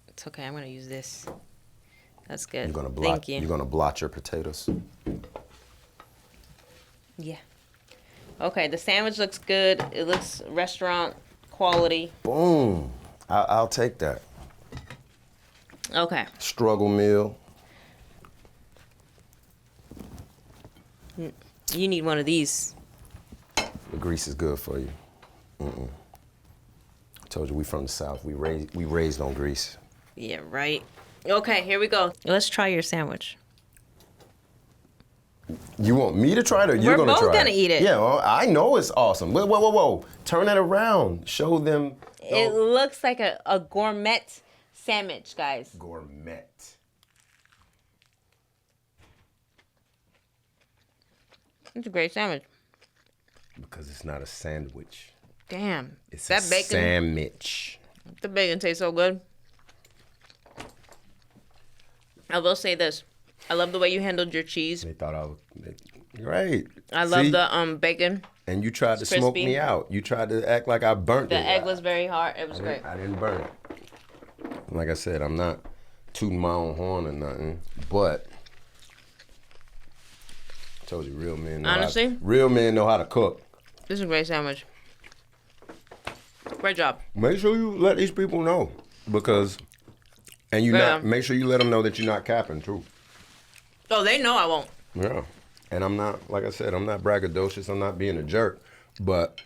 It's okay. I'm going to use this. That's good. You're gonna Thank you. You're gonna blot your potatoes. Yeah. Okay, the sandwich looks good. It looks restaurant quality. Boom. I'll take that. Okay. Struggle meal. You need one of these. The grease is good for you. I told you we from the South. We raised on grease. Yeah, right. Okay, here we go. Let's try your sandwich. You want me to try it or you're going to try it? We're both going to eat it. Yeah, well, I know it's awesome. Whoa. Turn that around. Show them. It looks like a gourmet sandwich, guys. Gourmet. It's a great sandwich. Because it's not a sandwich. Damn. It's that a bacon. sandwich. The bacon tastes so good. I will say this. I love the way you handled your cheese. They thought I was great. I love the bacon. And you tried to It's smoke crispy. me out. You tried to act like I burnt The it. egg was very hard. It was great. I didn't burn it. Like I said, I'm not tooting my own horn or nothing, but I told you, real men know real men know how to cook. This is a great sandwich. Great job. Make sure you let these people know because, and make sure you let them know that you're not capping too. Oh, they know I won't. Yeah. And I'm not, like I said, I'm not braggadocious. I'm not being a jerk, but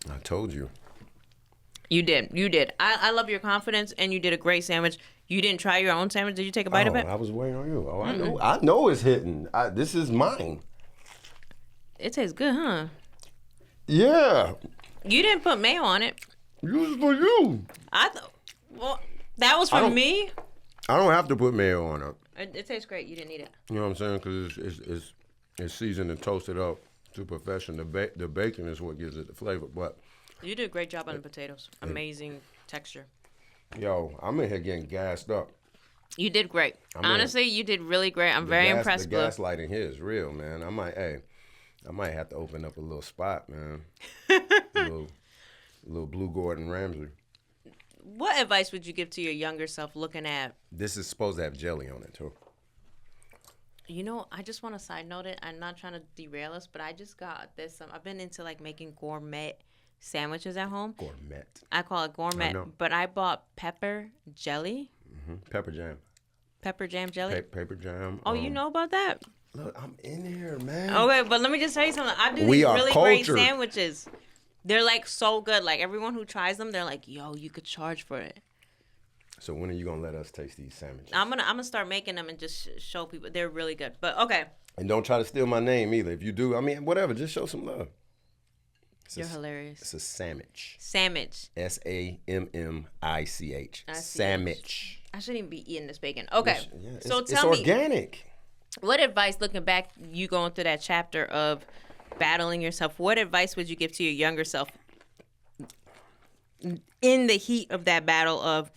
I told you. You did. I love your confidence, and you did a great sandwich. You didn't try your own sandwich. Did you take a bite of it? I was waiting on you. Oh, I know it's hitting. This is mine. It tastes good, huh? Yeah. You didn't put mayo on it. Use it for you. Well, that was for me. I don't have to put mayo on it. It tastes great. You didn't eat it. You know what I'm saying? Because it's seasoned and toasted up to perfection. The bacon is what gives it the flavor. But you did a great job on the potatoes. Amazing texture. Yo, I'm in here getting gassed up. You did great. Honestly, you did really great. I'm very impressed. The gaslighting here is real, man. I might have to open up a little spot, man. little Blue Gordon Ramsay. What advice would you give to your younger self looking at? This is supposed to have jelly on it, too. You know, I just want to side note it. I'm not trying to derail us, but I just got this. I've been into like making gourmet sandwiches at home. Gourmet. I call it gourmet, but I bought pepper jelly. Mm-hmm. Pepper jam. Pepper jam jelly? Pepper jam. Oh, you know about that? Look, I'm in here, man. Okay, but let me just tell you something. I do these really great sandwiches. They're like so good. Like everyone who tries them, they're like, yo, you could charge for it. So when are you gonna let us taste these sandwiches? I'm gonna start making them and just show people. They're really good. But okay. And don't try to steal my name either. If you do, I mean, whatever. Just show some love. You're hilarious. It's a sandwich. Sandwich. SAMMICH. Sandwich. I shouldn't even be eating this bacon. Okay. Yeah, so it's tell me, organic. What advice, looking back, you going through that chapter of battling yourself, what advice would you give to your younger self in the heat of that battle of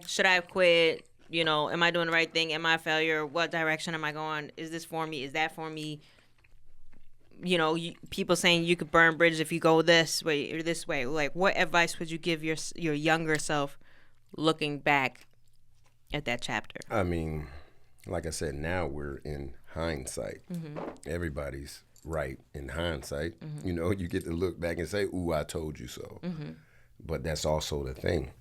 should I have quit? You know, am I doing the right thing? Am I a failure? What direction am I going? Is this for me? Is that for me? You know, people saying you could burn bridges if you go this way or this way. Like, what advice would you give your younger self looking back at that chapter? I mean, like I said, now we're in hindsight. Mm-hmm. Everybody's right in hindsight. You know, you get to look back and say, ooh, I told you so. But that's also the thing.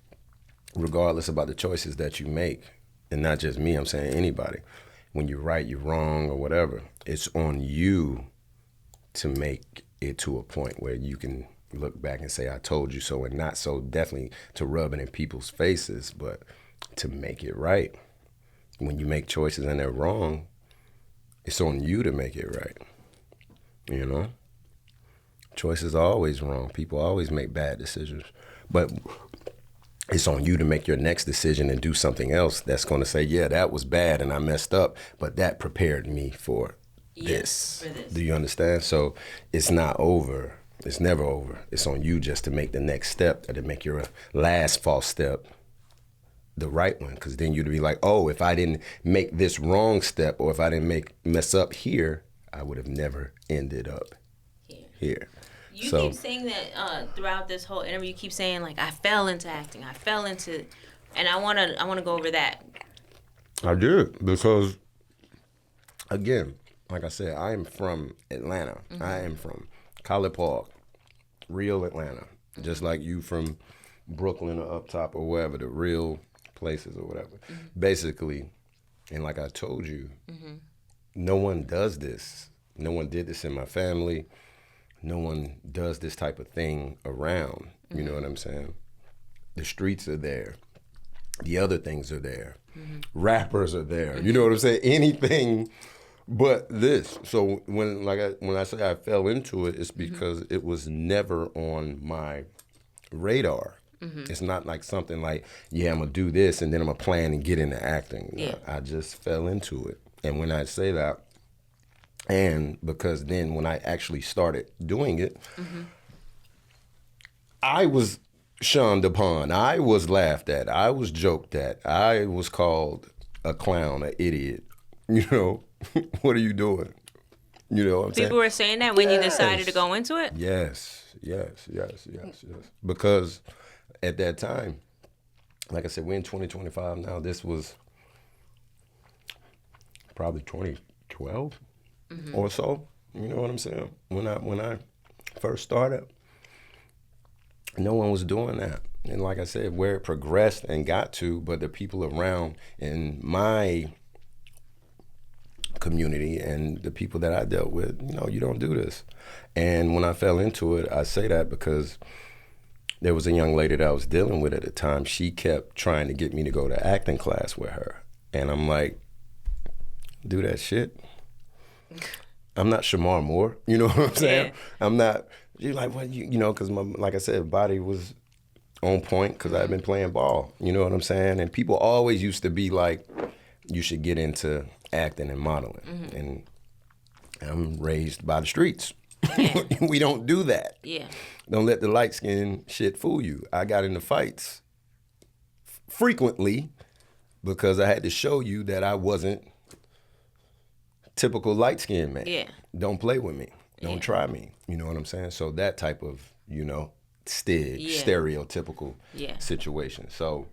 Regardless about the choices that you make, and not just me, I'm saying anybody, when you're right, you're wrong, or whatever, it's on you to make it to a point where you can look back and say, I told you so, and not so definitely to rub it in people's faces, but to make it right. When you make choices and they're wrong, it's on you to make it right. You know? Choices are always wrong. People always make bad decisions. But it's on you to make your next decision and do something else that's going to say, yeah, that was bad and I messed up, but that prepared me for this. Do you understand? So it's not over. It's never over. It's on you just to make the next step or to make your last false step the right one. Because then you'd be like, oh, if I didn't make this wrong step or if I didn't mess up here, I would have never ended up here. You keep saying that throughout this whole interview. You keep saying like, I fell into acting. I fell into, and I wanna go over that. I did because, again, like I said, I am from Atlanta. I am from College Park, real Atlanta. Just like you from Brooklyn or up top or wherever, the real places or whatever. Basically, and like I told you, no one does this. No one did this in my family. No one does this type of thing around. You know what I'm saying? The streets are there. The other things are there. Rappers are there. You know what I'm saying? Anything but this. So when I say I fell into it, it's because it was never on my radar. It's not like something like, yeah, I'm going to do this and then I'm going to plan and get into acting. Yeah. I just fell into it. And when I say that, and because then when I actually started doing it, I was shunned upon. I was laughed at. I was joked at. I was called a clown, an idiot. You know, what are you doing? You know what I'm saying? People were saying that when you decided to go into it? Yes. Because at that time, like I said, we're in 2025 now. This was probably 2012 or so. You know what I'm saying? When I first started, no one was doing that. And like I said, where it progressed and got to, but the people around in my community and the people that I dealt with, you know, you don't do this. And when I fell into it, I say that because there was a young lady that I was dealing with at the time. She kept trying to get me to go to acting class with her. And I'm like, do that shit? I'm not Shamar Moore, you know what I'm saying? Yeah. I'm not, you're like, well, you know, because like I said, body was on point because I've been playing ball, you know what I'm saying? And people always used to be like, you should get into acting and modeling. And I'm raised by the streets. Yeah. We don't do that. Yeah. Don't let the light skin shit fool you. I got into fights frequently because I had to show you that I wasn't typical light skinned man. Yeah. Don't play with me. Don't try me. You know what I'm saying? So that type of, you know, stereotypical situation. So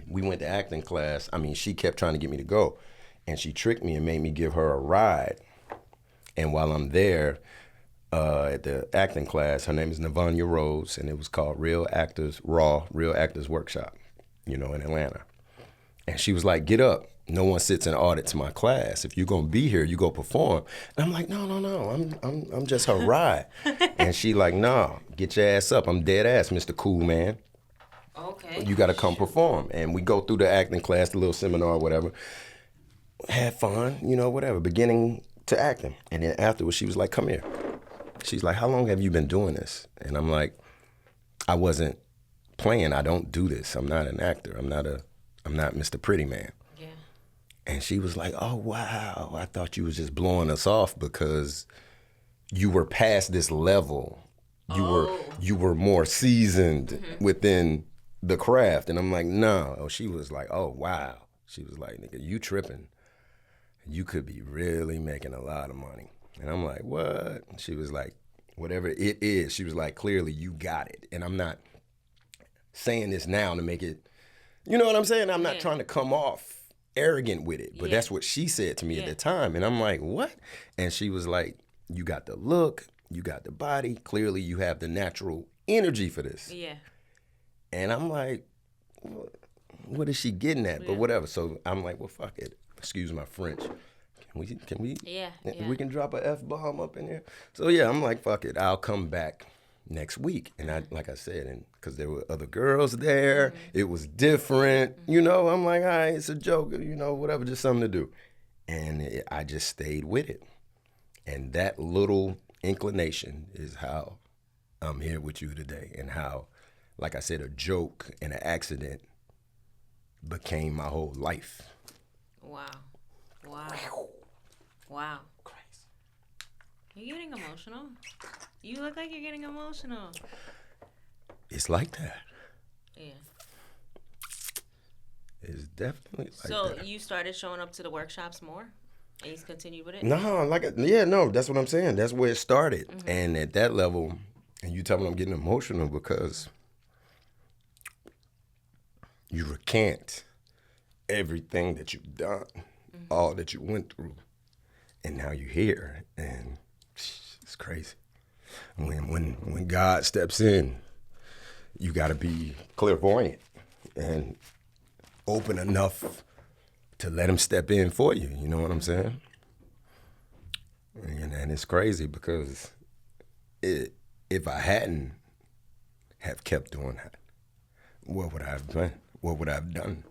we went to acting class. I mean, she kept trying to get me to go. And she tricked me and made me give her a ride. And while I'm there at the acting class, her name is Navanya Rose, and it was called Real Actors Workshop, you know, in Atlanta. And she was like, get up. No one sits and audits my class. If you're gonna be here, you go perform. And I'm like, no. I'm just her ride. And she like, no, get your ass up. I'm dead ass, Mr. Cool Man. Okay. You gotta come perform. And we go through the acting class, the little seminar or whatever. Had fun, you know, whatever, beginning to acting. And then afterwards, she was like, come here. She's like, how long have you been doing this? And I'm like, I wasn't playing. I don't do this. I'm not an actor. I'm not Mr. Pretty Man. Yeah. And she was like, oh, wow. I thought you was just blowing us off because you were past this level. You were more seasoned within the craft. And I'm like, no. She was like, oh, wow. She was like, nigga, you tripping. You could be really making a lot of money. And I'm like, what? She was like, whatever it is. She was like, clearly you got it. And I'm not saying this now to make it, you know what I'm saying? I'm not trying to come off arrogant with it. But that's what she said to me at the time. And I'm like, what? And she was like, You got the look, you got the body. Clearly, you have the natural energy for this. Yeah. And I'm like, what is she getting at? But whatever. So I'm like, well, fuck it. Excuse my French. Can we? Yeah. We can drop a F-bomb up in there. So yeah, I'm like, fuck it. I'll come back next week. And I, like I said, and because there were other girls there, it was different. You know, I'm like, all right, it's a joke. You know, whatever, just something to do. And I just stayed with it. And that little inclination is how I'm here with you today, and how, like I said, a joke and an accident became my whole life. Wow. Crazy. You're getting emotional. You look like you're getting emotional. It's like that. Yeah. It's definitely like that. So you started showing up to the workshops more? And he's continued with it? No, that's what I'm saying. That's where it started. And at that level, and you tell me I'm getting emotional because you recant everything that you've done, all that you went through, and now you're here, and it's crazy. When God steps in, you got to be clairvoyant and open enough to let him step in for you. You know what I'm saying? And it's crazy because if I hadn't have kept doing that, what would I have done? What would I have done?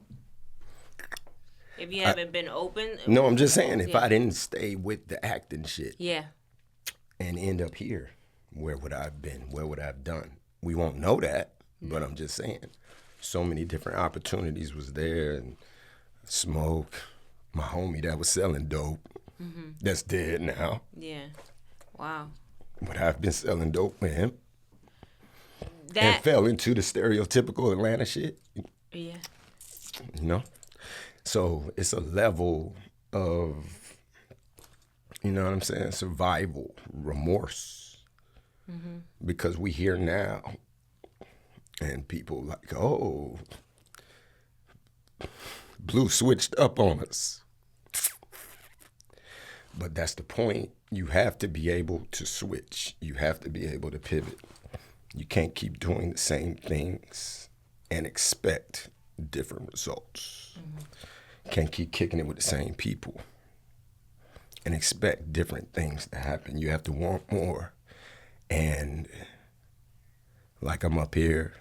If you haven't been open? No, I'm just saying, if I didn't stay with the acting shit and end up here, where would I have been? Where would I have done? We won't know that, but I'm just saying, so many different opportunities was there, and Smoke, my homie that was selling dope, that's dead now. Yeah. Wow. But I've been selling dope with him. And fell into the stereotypical Atlanta shit. Yeah. You know? So it's a level of, you know what I'm saying, survival, remorse. Because we here now, and people like, oh, Blue switched up on us. But that's the point. You have to be able to switch. You have to be able to pivot. You can't keep doing the same things and expect different results. Can't keep kicking it with the same people and expect different things to happen. You have to want more. And like I'm up here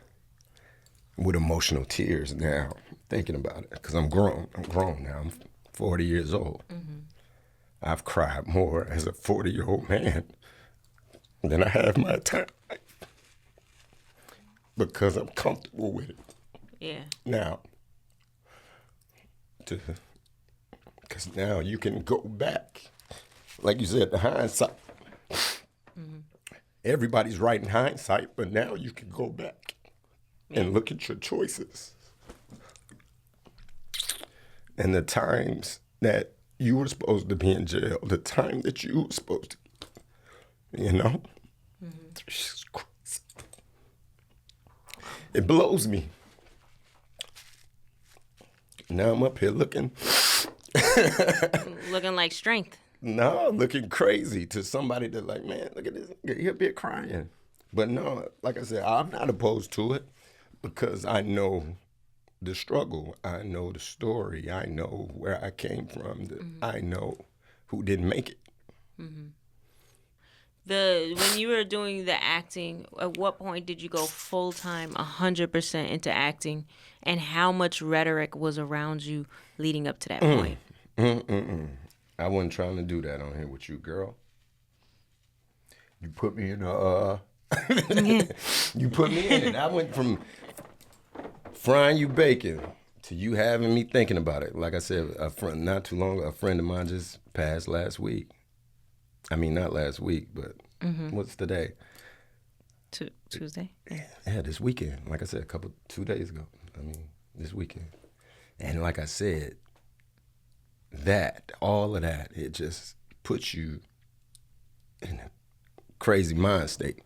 with emotional tears now, thinking about it, because I'm grown. I'm grown now. I'm 40 years old. I've cried more as a 40-year-old man than I have my time, because I'm comfortable with it. Yeah. Now, because now you can go back, like you said, the hindsight. Everybody's right in hindsight, but now you can go back and look at your choices and the times that you were supposed to be in jail, the time that you were supposed to, you know? It's crazy. It blows me. Now I'm up here looking. Looking like strength. No, looking crazy to somebody that like, man, look at this. He'll be crying. But no, like I said, I'm not opposed to it because I know the struggle. I know the story. I know where I came from. I know who didn't make it. When you were doing the acting, at what point did you go full-time, 100% into acting? And how much rhetoric was around you leading up to that point? I wasn't trying to do that on here with you, girl. You put me in a, you put me in it. I went from frying you bacon to you having me thinking about it. Like I said, not too long ago, a friend of mine just passed last week. I mean, not last week, but what's the day? Tuesday? Yeah, this weekend. Like I said, 2 days ago. I mean, this weekend. And like I said, all of that, it just puts you in a crazy mind state.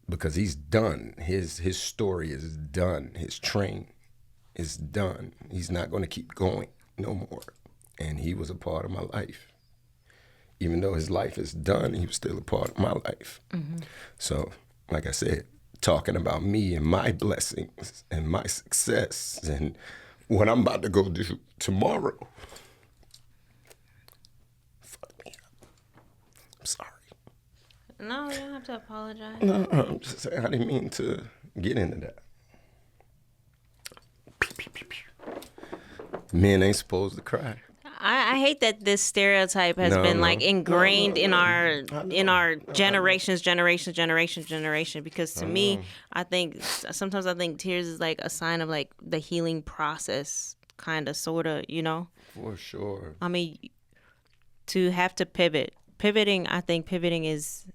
Because he's done. His story is done. His train is done. He's not going to keep going no more. And he was a part of my life. even though his life is done, he was still a part of my life. So, like I said, talking about me and my blessings and my success and what I'm about to go do tomorrow. Fuck me up. I'm sorry. No, you don't have to apologize. No, I'm just saying I didn't mean to get into that. Men ain't supposed to cry. I hate that this stereotype has been like ingrained in our generations, because to me, I think sometimes tears is like a sign of like the healing process, kind of, sort of, you know? For sure. I mean, to have to pivoting is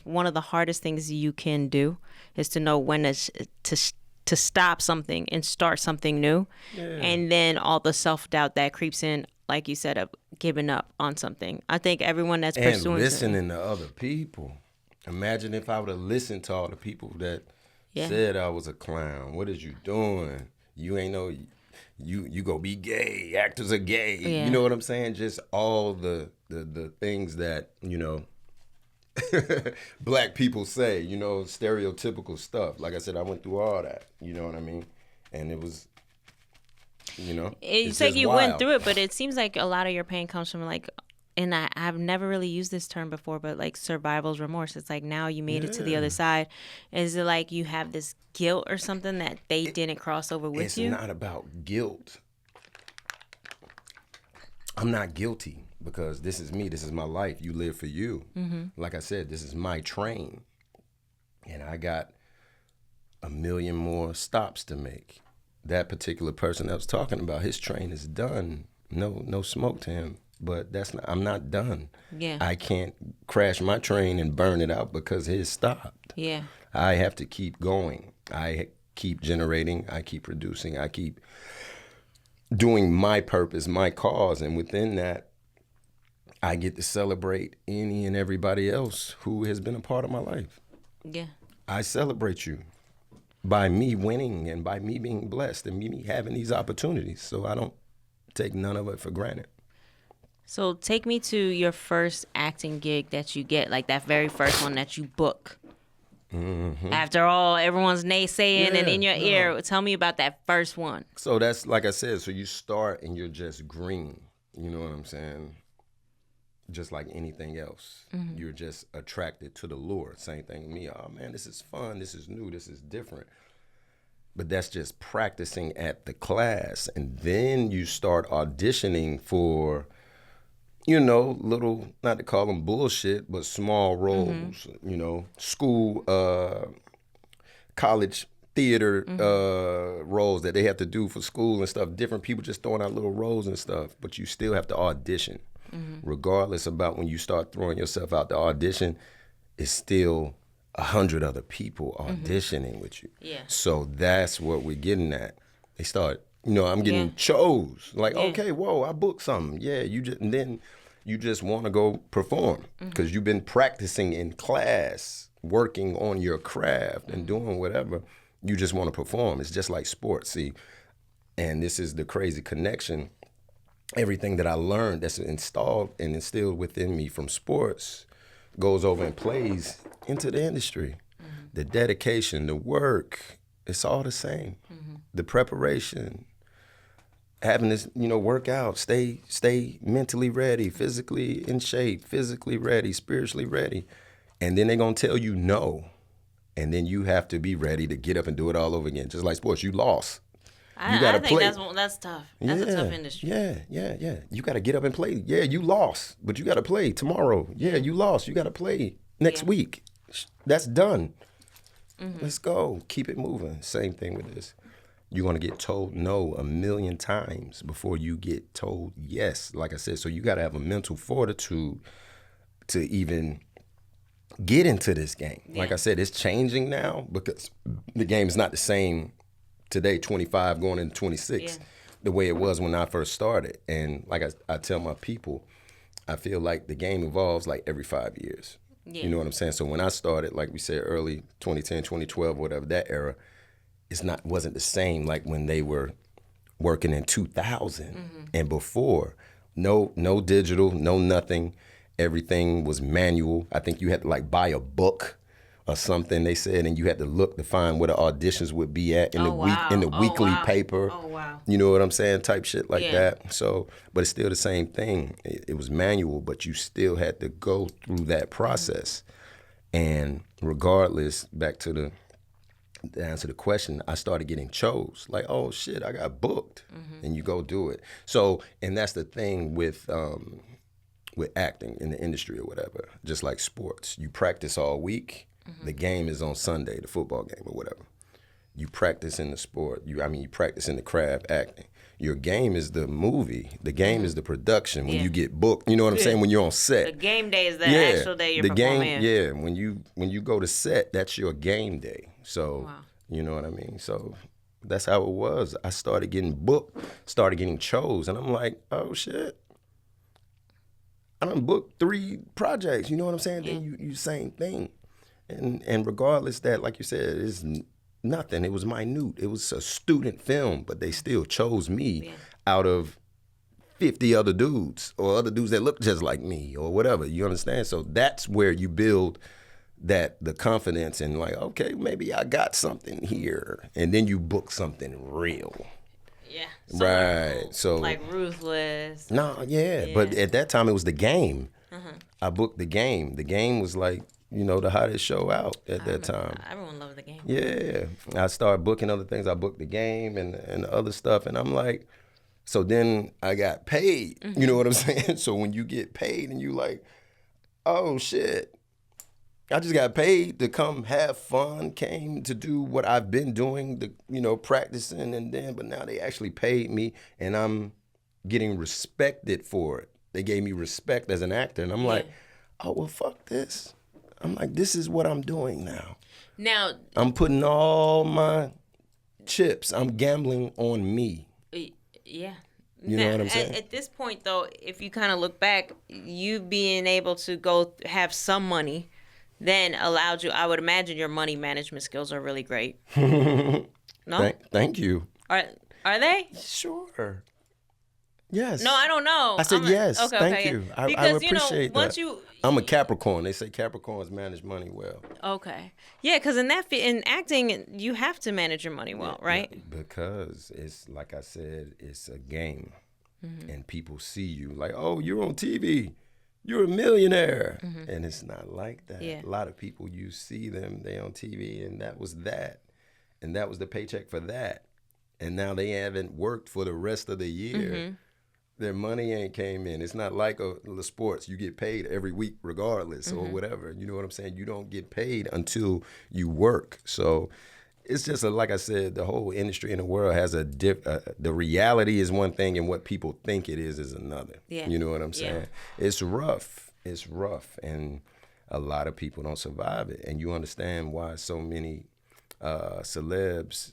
one of the hardest things you can do, is to know when to stop something and start something new. Yeah. And then all the self-doubt that creeps in, like you said, of giving up on something. I think everyone that's pursuing and listening to other people. Imagine if I would have listened to all the people that said I was a clown. What is you doing? You ain't know you go be gay. Actors are gay. Yeah. You know what I'm saying? Just all the things that, you know, black people say, you know, stereotypical stuff. Like I said, I went through all that, you know what I mean? And it was, you know, it's like you went through it, but it seems like a lot of your pain comes from like, and I've never really used this term before, but like survival's remorse. It's like now you made it to the other side. Is it like you have this guilt or something that they didn't cross over with you? It's not about guilt. I'm not guilty. Because this is me, this is my life. You live for you. Like I said, this is my train. And I got a million more stops to make. That particular person that was talking about, his train is done. No smoke to him. But I'm not done. Yeah. I can't crash my train and burn it out because his stopped. Yeah. I have to keep going. I keep generating, I keep producing, I keep doing my purpose, my cause. And within that, I get to celebrate any and everybody else who has been a part of my life. Yeah. I celebrate you by me winning and by me being blessed and me having these opportunities. So I don't take none of it for granted. So take me to your first acting gig that you get, like that very first one that you book. After all, everyone's naysaying and in your ear. Tell me about that first one. So that's, like I said, so you start and you're just green. You know what I'm saying? Just like anything else. You're just attracted to the lure. Same thing with me. Oh man, this is fun, this is new, this is different. But that's just practicing at the class. And then you start auditioning for, you know, little, not to call them bullshit, but small roles, you know, school, college theater roles that they have to do for school and stuff. Different people just throwing out little roles and stuff, but you still have to audition. Regardless about when you start throwing yourself out the audition, it's still 100 other people auditioning with you. Yeah. So that's what we're getting at. They start, you know, I'm getting chose. Like, okay, whoa, I booked something. Yeah, and then you just want to go perform because you've been practicing in class, working on your craft and doing whatever. You just want to perform. It's just like sports, see. And this is the crazy connection. Everything that I learned that's installed and instilled within me from sports goes over and plays into the industry. The dedication, the work, it's all the same. The preparation, having this, you know, work out, stay mentally ready, physically in shape, physically ready, spiritually ready. And then they're going to tell you no. And then you have to be ready to get up and do it all over again. Just like sports, you lost. I think that's tough. That's a tough industry. Yeah. You got to get up and play. Yeah, you lost, but you got to play tomorrow. Yeah, you lost. You got to play next week. That's done. Let's go. Keep it moving. Same thing with this. You're going to get told no 1,000,000 times before you get told yes. Like I said, so you got to have a mental fortitude to even get into this game. Yeah. Like I said, it's changing now because the game is not the same today, 25 going into 26, the way it was when I first started. And like I tell my people, I feel like the game evolves like every 5 years. Yeah. You know what I'm saying? So when I started, like we said, early 2010, 2012, whatever, that era, wasn't the same like when they were working in 2000 and before. No digital, no nothing. Everything was manual. I think you had to like buy a book or something, they said, and you had to look to find where the auditions would be at in the weekly paper. Oh, wow. You know what I'm saying? Type shit like Yeah. that. So, but it's still the same thing. It was manual, but you still had to go through that process. And regardless, back to the answer the question, I started getting chose. Like, oh shit, I got booked, and you go do it. So, and that's the thing with acting in the industry or whatever. Just like sports, you practice all week. The game is on Sunday, the football game or whatever. You practice in the sport. You practice in the craft acting. Your game is the movie. The game is the production. When you get booked, you know what I'm saying? When you're on set. The game day is the actual day you're performing. When you go to set, that's your game day. So, you know what I mean? So that's how it was. I started getting booked, started getting chose, and I'm like, oh shit. I done booked 3 projects, you know what I'm saying? Then you same thing. And regardless that, like you said, it's nothing. It was minute. It was a student film, but they still chose me out of 50 other dudes or other dudes that look just like me or whatever. You understand? So that's where you build the confidence and like, okay, maybe I got something here. And then you book something real. Yeah. Right. Cool. So like Ruthless. No, yeah. But at that time it was The Game. I booked The Game. The Game was like, you know, the hottest show out at that time. Everyone loved The Game. Yeah. I started booking other things. I booked The Game and other stuff. And I'm like, so then I got paid. You know what I'm saying? So when you get paid and you like, oh shit, I just got paid to come have fun, came to do what I've been doing, practicing but now they actually paid me and I'm getting respected for it. They gave me respect as an actor. And I'm like, oh, well, fuck this. I'm like, this is what I'm doing now. Now, I'm putting all my chips, I'm gambling on me. Yeah. You know what I'm saying? At this point, though, if you kind of look back, you being able to go have some money then allowed you, I would imagine your money management skills are really great. No? Thank you. Are they? Sure. Yes. No, I don't know. I said yes. Okay, Thank you. Yeah. I appreciate once that. I'm a Capricorn. They say Capricorns manage money well. Okay. Yeah, because in acting, you have to manage your money well, right? Because it's, like I said, it's a game. And people see you like, oh, you're on TV. You're a millionaire. And it's not like that. Yeah. A lot of people, you see them, they on TV, and that was that. And that was the paycheck for that. And now they haven't worked for the rest of the year. Their money ain't came in. It's not like the sports. You get paid every week regardless or whatever. You know what I'm saying? You don't get paid until you work. So it's just, like I said, the whole industry in the world has the reality is one thing and what people think it is another. Yeah. You know what I'm saying? Yeah. It's rough. It's rough. And a lot of people don't survive it. And you understand why so many celebs,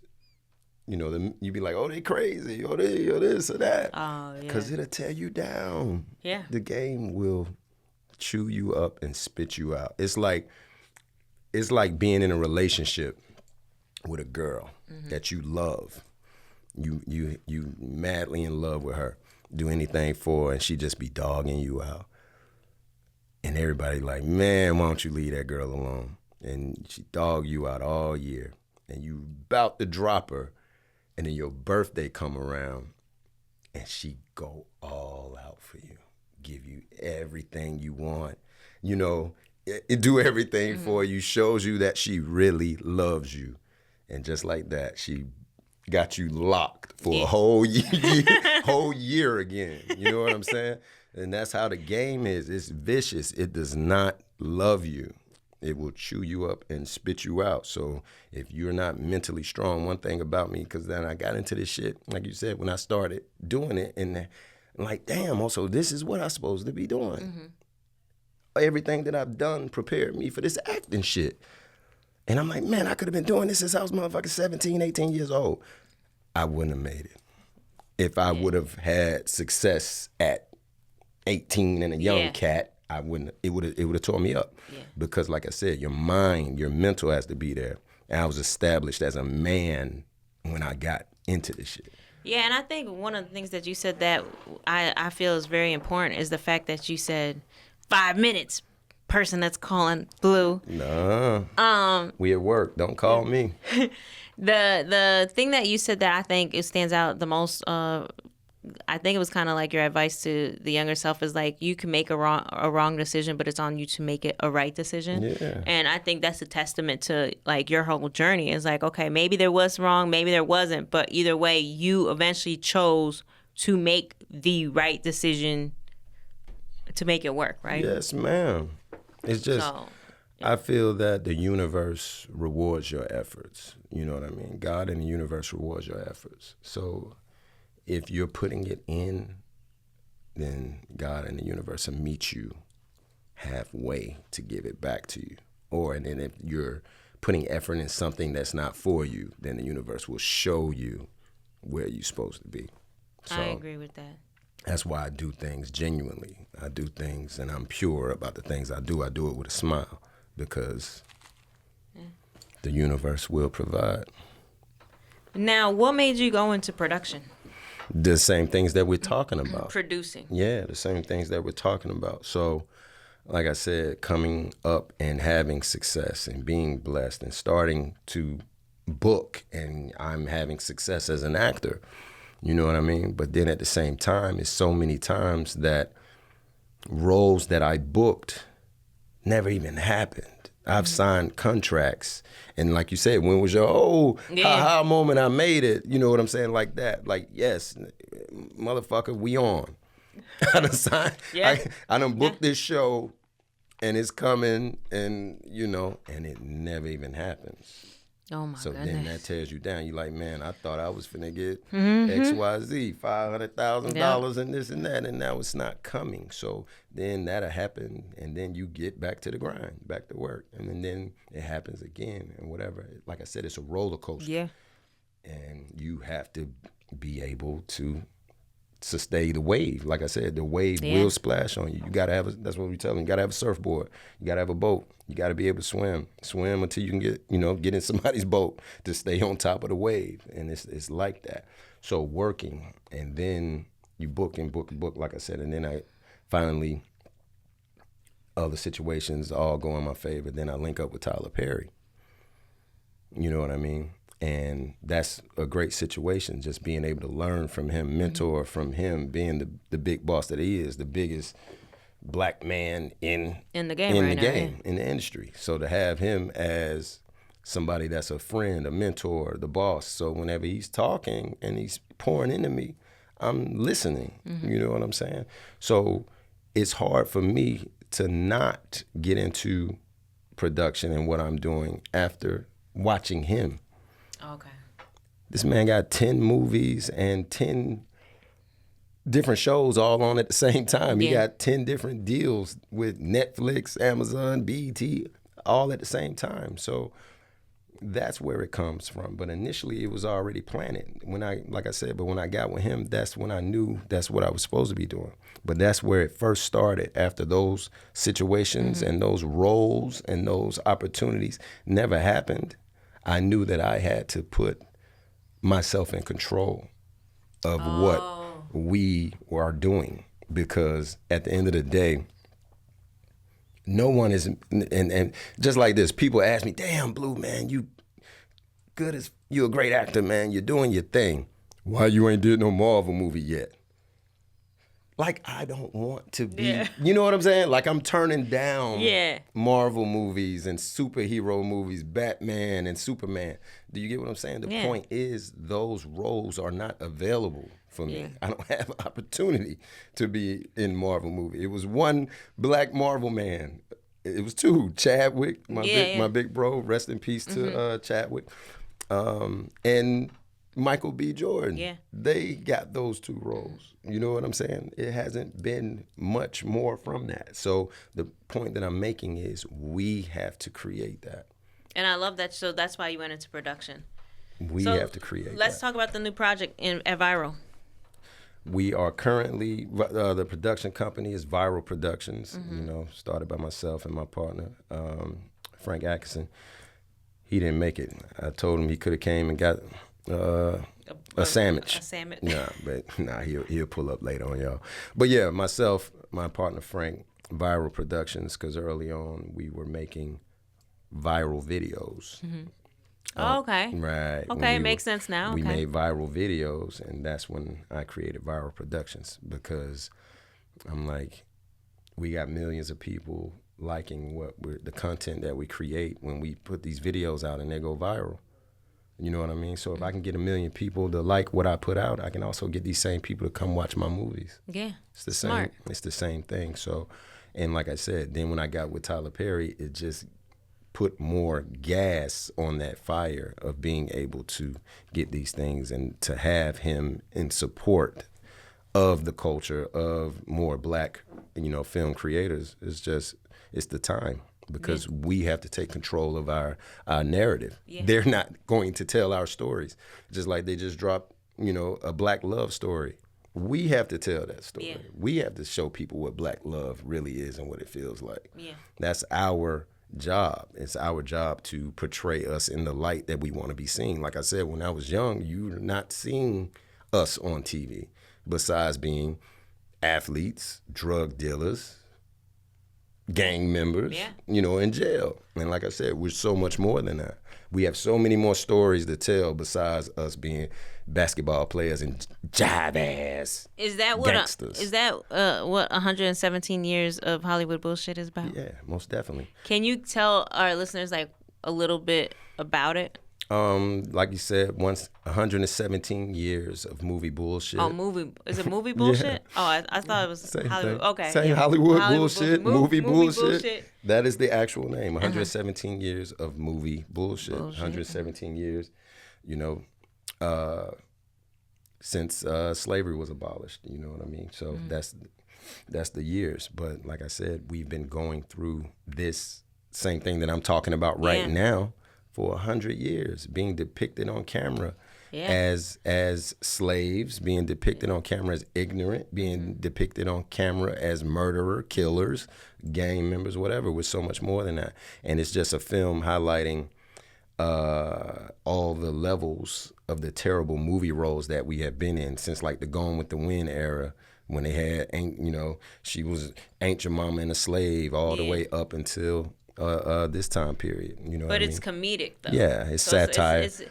you be like, oh, they crazy, or they, or this or that. Oh, yeah. Because it'll tear you down. Yeah. The game will chew you up and spit you out. It's like being in a relationship with a girl that you love. You madly in love with her. Do anything for her, and she just be dogging you out. And everybody like, man, why don't you leave that girl alone? And she dog you out all year. And you about to drop her. And then your birthday come around and she go all out for you, give you everything you want, it do everything for you, shows you that she really loves you. And just like that, she got you locked for a whole year again. You know what I'm saying? And that's how the game is. It's vicious. It does not love you. It will chew you up and spit you out. So if you're not mentally strong, one thing about me, because then I got into this shit, like you said, when I started doing it, and I'm like, damn, also, this is what I'm supposed to be doing. Everything that I've done prepared me for this acting shit. And I'm like, man, I could have been doing this since I was motherfucking 17, 18 years old. I wouldn't have made it. If I would have had success at 18 and a young cat, I wouldn't. It would have tore me up, because, like I said, your mind, your mental has to be there. And I was established as a man when I got into this shit. Yeah, and I think one of the things that you said that I feel is very important is the fact that you said 5 minutes. Person that's calling Blue. Nah. We at work. Don't call me. The thing that you said that I think it stands out the most. I think it was kind of like your advice to the younger self is like you can make a wrong decision, but it's on you to make it a right decision. Yeah. And I think that's a testament to like your whole journey. It's like, okay, maybe there was wrong, maybe there wasn't, but either way, you eventually chose to make the right decision to make it work, right? Yes, ma'am. It's just, So, I feel that the universe rewards your efforts. You know what I mean? God and the universe rewards your efforts. So if you're putting it in, then God and the universe will meet you halfway to give it back to you. And then if you're putting effort in something that's not for you, then the universe will show you where you're supposed to be. So I agree with that. that's why I do things genuinely. I do things and I'm pure about the things I do. I do it with a smile because the universe will provide. Now, what made you go into production? The same things that we're talking about. Producing. Yeah, the same things that we're talking about. So, like I said, coming up and having success and being blessed and starting to book, and I'm having success as an actor. You know what I mean? But then at the same time, it's so many times that roles that I booked never even happened. I've signed contracts, and like you said, when was your ha-ha moment? I made it. You know what I'm saying? Like that. Like, yes, motherfucker, we on. I done signed. Yeah. I done booked this show, and it's coming, and and it never even happens. Oh my So goodness. then that tears you down. You're like, man, I thought I was finna get XYZ, $500,000 and this and that, and now it's not coming. So then that'll happen, and then you get back to the grind, back to work, and then it happens again and whatever. Like I said, it's a roller coaster. Yeah. And you have to be able to sustain the wave. Like I said, the wave will splash on you. You gotta have that's what we tell them. You gotta have a surfboard. You gotta have a boat. You gotta be able to swim. Swim until you can get in somebody's boat to stay on top of the wave. And it's like that. So working, and then you book and book, like I said, and then I finally, other situations all go in my favor. Then I link up with Tyler Perry. You know what I mean? And that's a great situation, just being able to learn from him, mentor from him, being the big boss that he is, the biggest black man in the game, in the industry. So to have him as somebody that's a friend, a mentor, the boss. So whenever he's talking and he's pouring into me, I'm listening. You know what I'm saying? So it's hard for me to not get into production and what I'm doing after watching him. Okay. This man got 10 movies and 10 different shows all on at the same time. He got 10 different deals with Netflix, Amazon, BET, all at the same time. So that's where it comes from. But initially it was already planted. When I got with him, that's when I knew that's what I was supposed to be doing. But that's where it first started. After those situations and those roles and those opportunities never happened, I knew that I had to put myself in control of what we are doing, because at the end of the day, no one is, and just like this, people ask me, damn, Blue, man, you a great actor, man, you're doing your thing. Why you ain't did no Marvel movie yet? Like, I don't want to be, you know what I'm saying? Like, I'm turning down Marvel movies and superhero movies, Batman and Superman. Do you get what I'm saying? The point is, those roles are not available for me. I don't have an opportunity to be in Marvel movie. It was one black Marvel man. It was two. Chadwick, my big bro, rest in peace to Chadwick. And Michael B. Jordan, they got those two roles. You know what I'm saying? It hasn't been much more from that. So the point that I'm making is we have to create that. And I love that. So that's why you went into production. We have to create that. Let's talk about the new project at Viral. We are currently, the production company is Viral Productions, started by myself and my partner, Frank Atkinson. He didn't make it. I told him he could have came and got A sandwich. A sandwich. Nah, he'll pull up later on y'all. But yeah, myself, my partner Frank, Viral Productions, because early on we were making viral videos. Oh, okay. Right. Okay, makes sense now. We Okay. made viral videos, and that's when I created Viral Productions, because I'm like, we got millions of people liking the content that we create when we put these videos out and they go viral. You know what I mean? So if I can get 1 million people to like what I put out, I can also get these same people to come watch my movies. Yeah. It's the Smart. same. It's the same thing. So, and like I said, then when I got with Tyler Perry, it just put more gas on that fire of being able to get these things, and to have him in support of the culture of more black, film creators. It's the time. Because we have to take control of our narrative. Yeah. They're not going to tell our stories. Just like they just dropped, a black love story. We have to tell that story. Yeah. We have to show people what black love really is and what it feels like. Yeah. That's our job. It's our job to portray us in the light that we want to be seen. Like I said, when I was young, you're not seeing us on TV besides being athletes, drug dealers, gang members, in jail. And like I said, we're so much more than that. We have so many more stories to tell besides us being basketball players and jive ass gangsters. Is that what 117 years of Hollywood bullshit is about? Yeah, most definitely. Can you tell our listeners like a little bit about it? Like you said, 117 years of movie bullshit. Oh, is it movie bullshit? Yeah. Oh, I thought it was Same Hollywood. Thing. Okay. Same Hollywood bullshit, movie bullshit. That is the actual name. 117 years of movie bullshit. 117 years, since slavery was abolished. You know what I mean? So that's the years. But like I said, we've been going through this same thing that I'm talking about right now for 100 years, being depicted on camera as slaves, being depicted on camera as ignorant, being depicted on camera as murderer, killers, gang members, whatever. We're so much more than that. And it's just a film highlighting all the levels of the terrible movie roles that we have been in since like the Gone with the Wind era, when they had, she was Ain't Your Mama and a Slave all the way up until this time period, But it's comedic though. Yeah, it's satire. It's satire.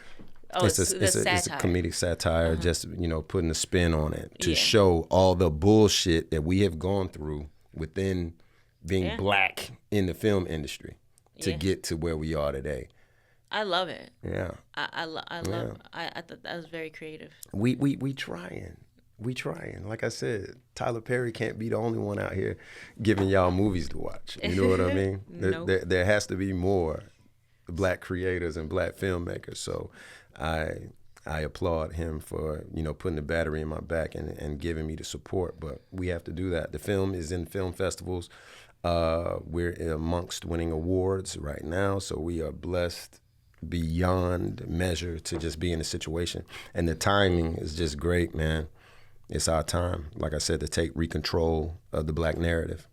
a comedic satire, just putting a spin on it to show all the bullshit that we have gone through within being black in the film industry to get to where we are today. I love it. Yeah, I love. I thought that was very creative. We trying. We trying. Like I said, Tyler Perry can't be the only one out here giving y'all movies to watch. You know what I mean? Nope. There has to be more black creators and black filmmakers. So I applaud him for, putting the battery in my back and giving me the support. But we have to do that. The film is in film festivals. We're amongst winning awards right now. So we are blessed beyond measure to just be in a situation. And the timing is just great, man. It's our time, like I said, to take recontrol of the black narrative.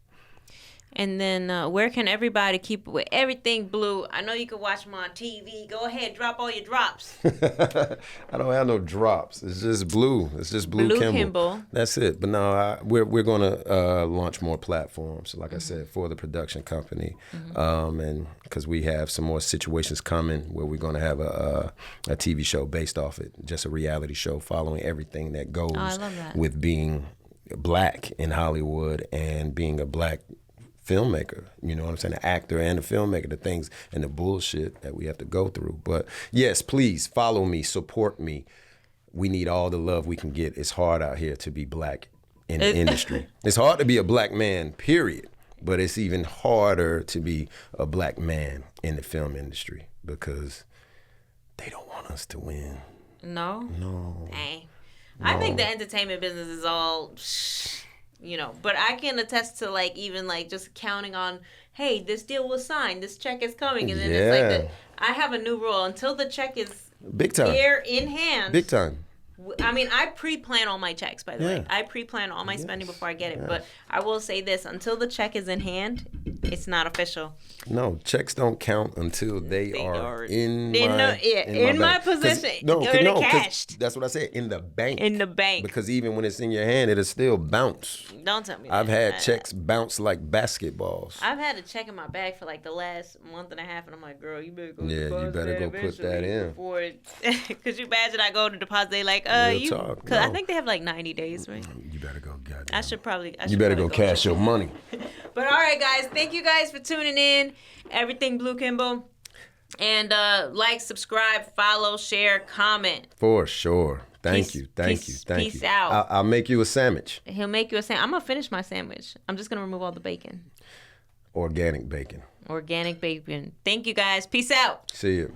And then where can everybody keep with everything Blue? I know you can watch them on TV. Go ahead, drop all your drops. I don't have no drops. It's just Blue. It's just Blue Kimble. That's it. But no, we're going to launch more platforms, like I said, for the production company. And because we have some more situations coming where we're going to have a TV show based off it, just a reality show following everything that goes with being black in Hollywood and being a black filmmaker, you know what I'm saying, an actor and a filmmaker, the things and the bullshit that we have to go through. But yes, please follow me, support me. We need all the love we can get. It's hard out here to be black in the industry. It's hard to be a black man, period. But it's even harder to be a black man in the film industry because they don't want us to win. No? No. Dang. No. I think the entertainment business is all... but I can attest to even just counting on, hey, this deal was signed, this check is coming, and then it's I have a new rule until the check is big time here in hand. Big time. I mean, I pre-plan all my checks, by the way. I pre-plan all my spending before I get it. But I will say this, until the check is in hand, it's not official. No, checks don't count until they are in my possession. No, cashed. That's what I said, in the bank. In the bank. Because even when it's in your hand, it'll still bounce. Don't tell me I've had checks bounce like basketballs. I've had a check in my bag for like the last month and a half, and I'm like, girl, you better go put that in. Because you imagine I go to deposit, they like, because I think they have like 90 days, right? You better go, goddamn. You better go cash your money. But all right, guys, thank you guys for tuning in. Everything Blue Kimble. And like, subscribe, follow, share, comment. For sure. Thank you. Peace out. I'll make you a sandwich. He'll make you a sandwich. I'm going to finish my sandwich. I'm just going to remove all the bacon. Organic bacon. Thank you, guys. Peace out. See you.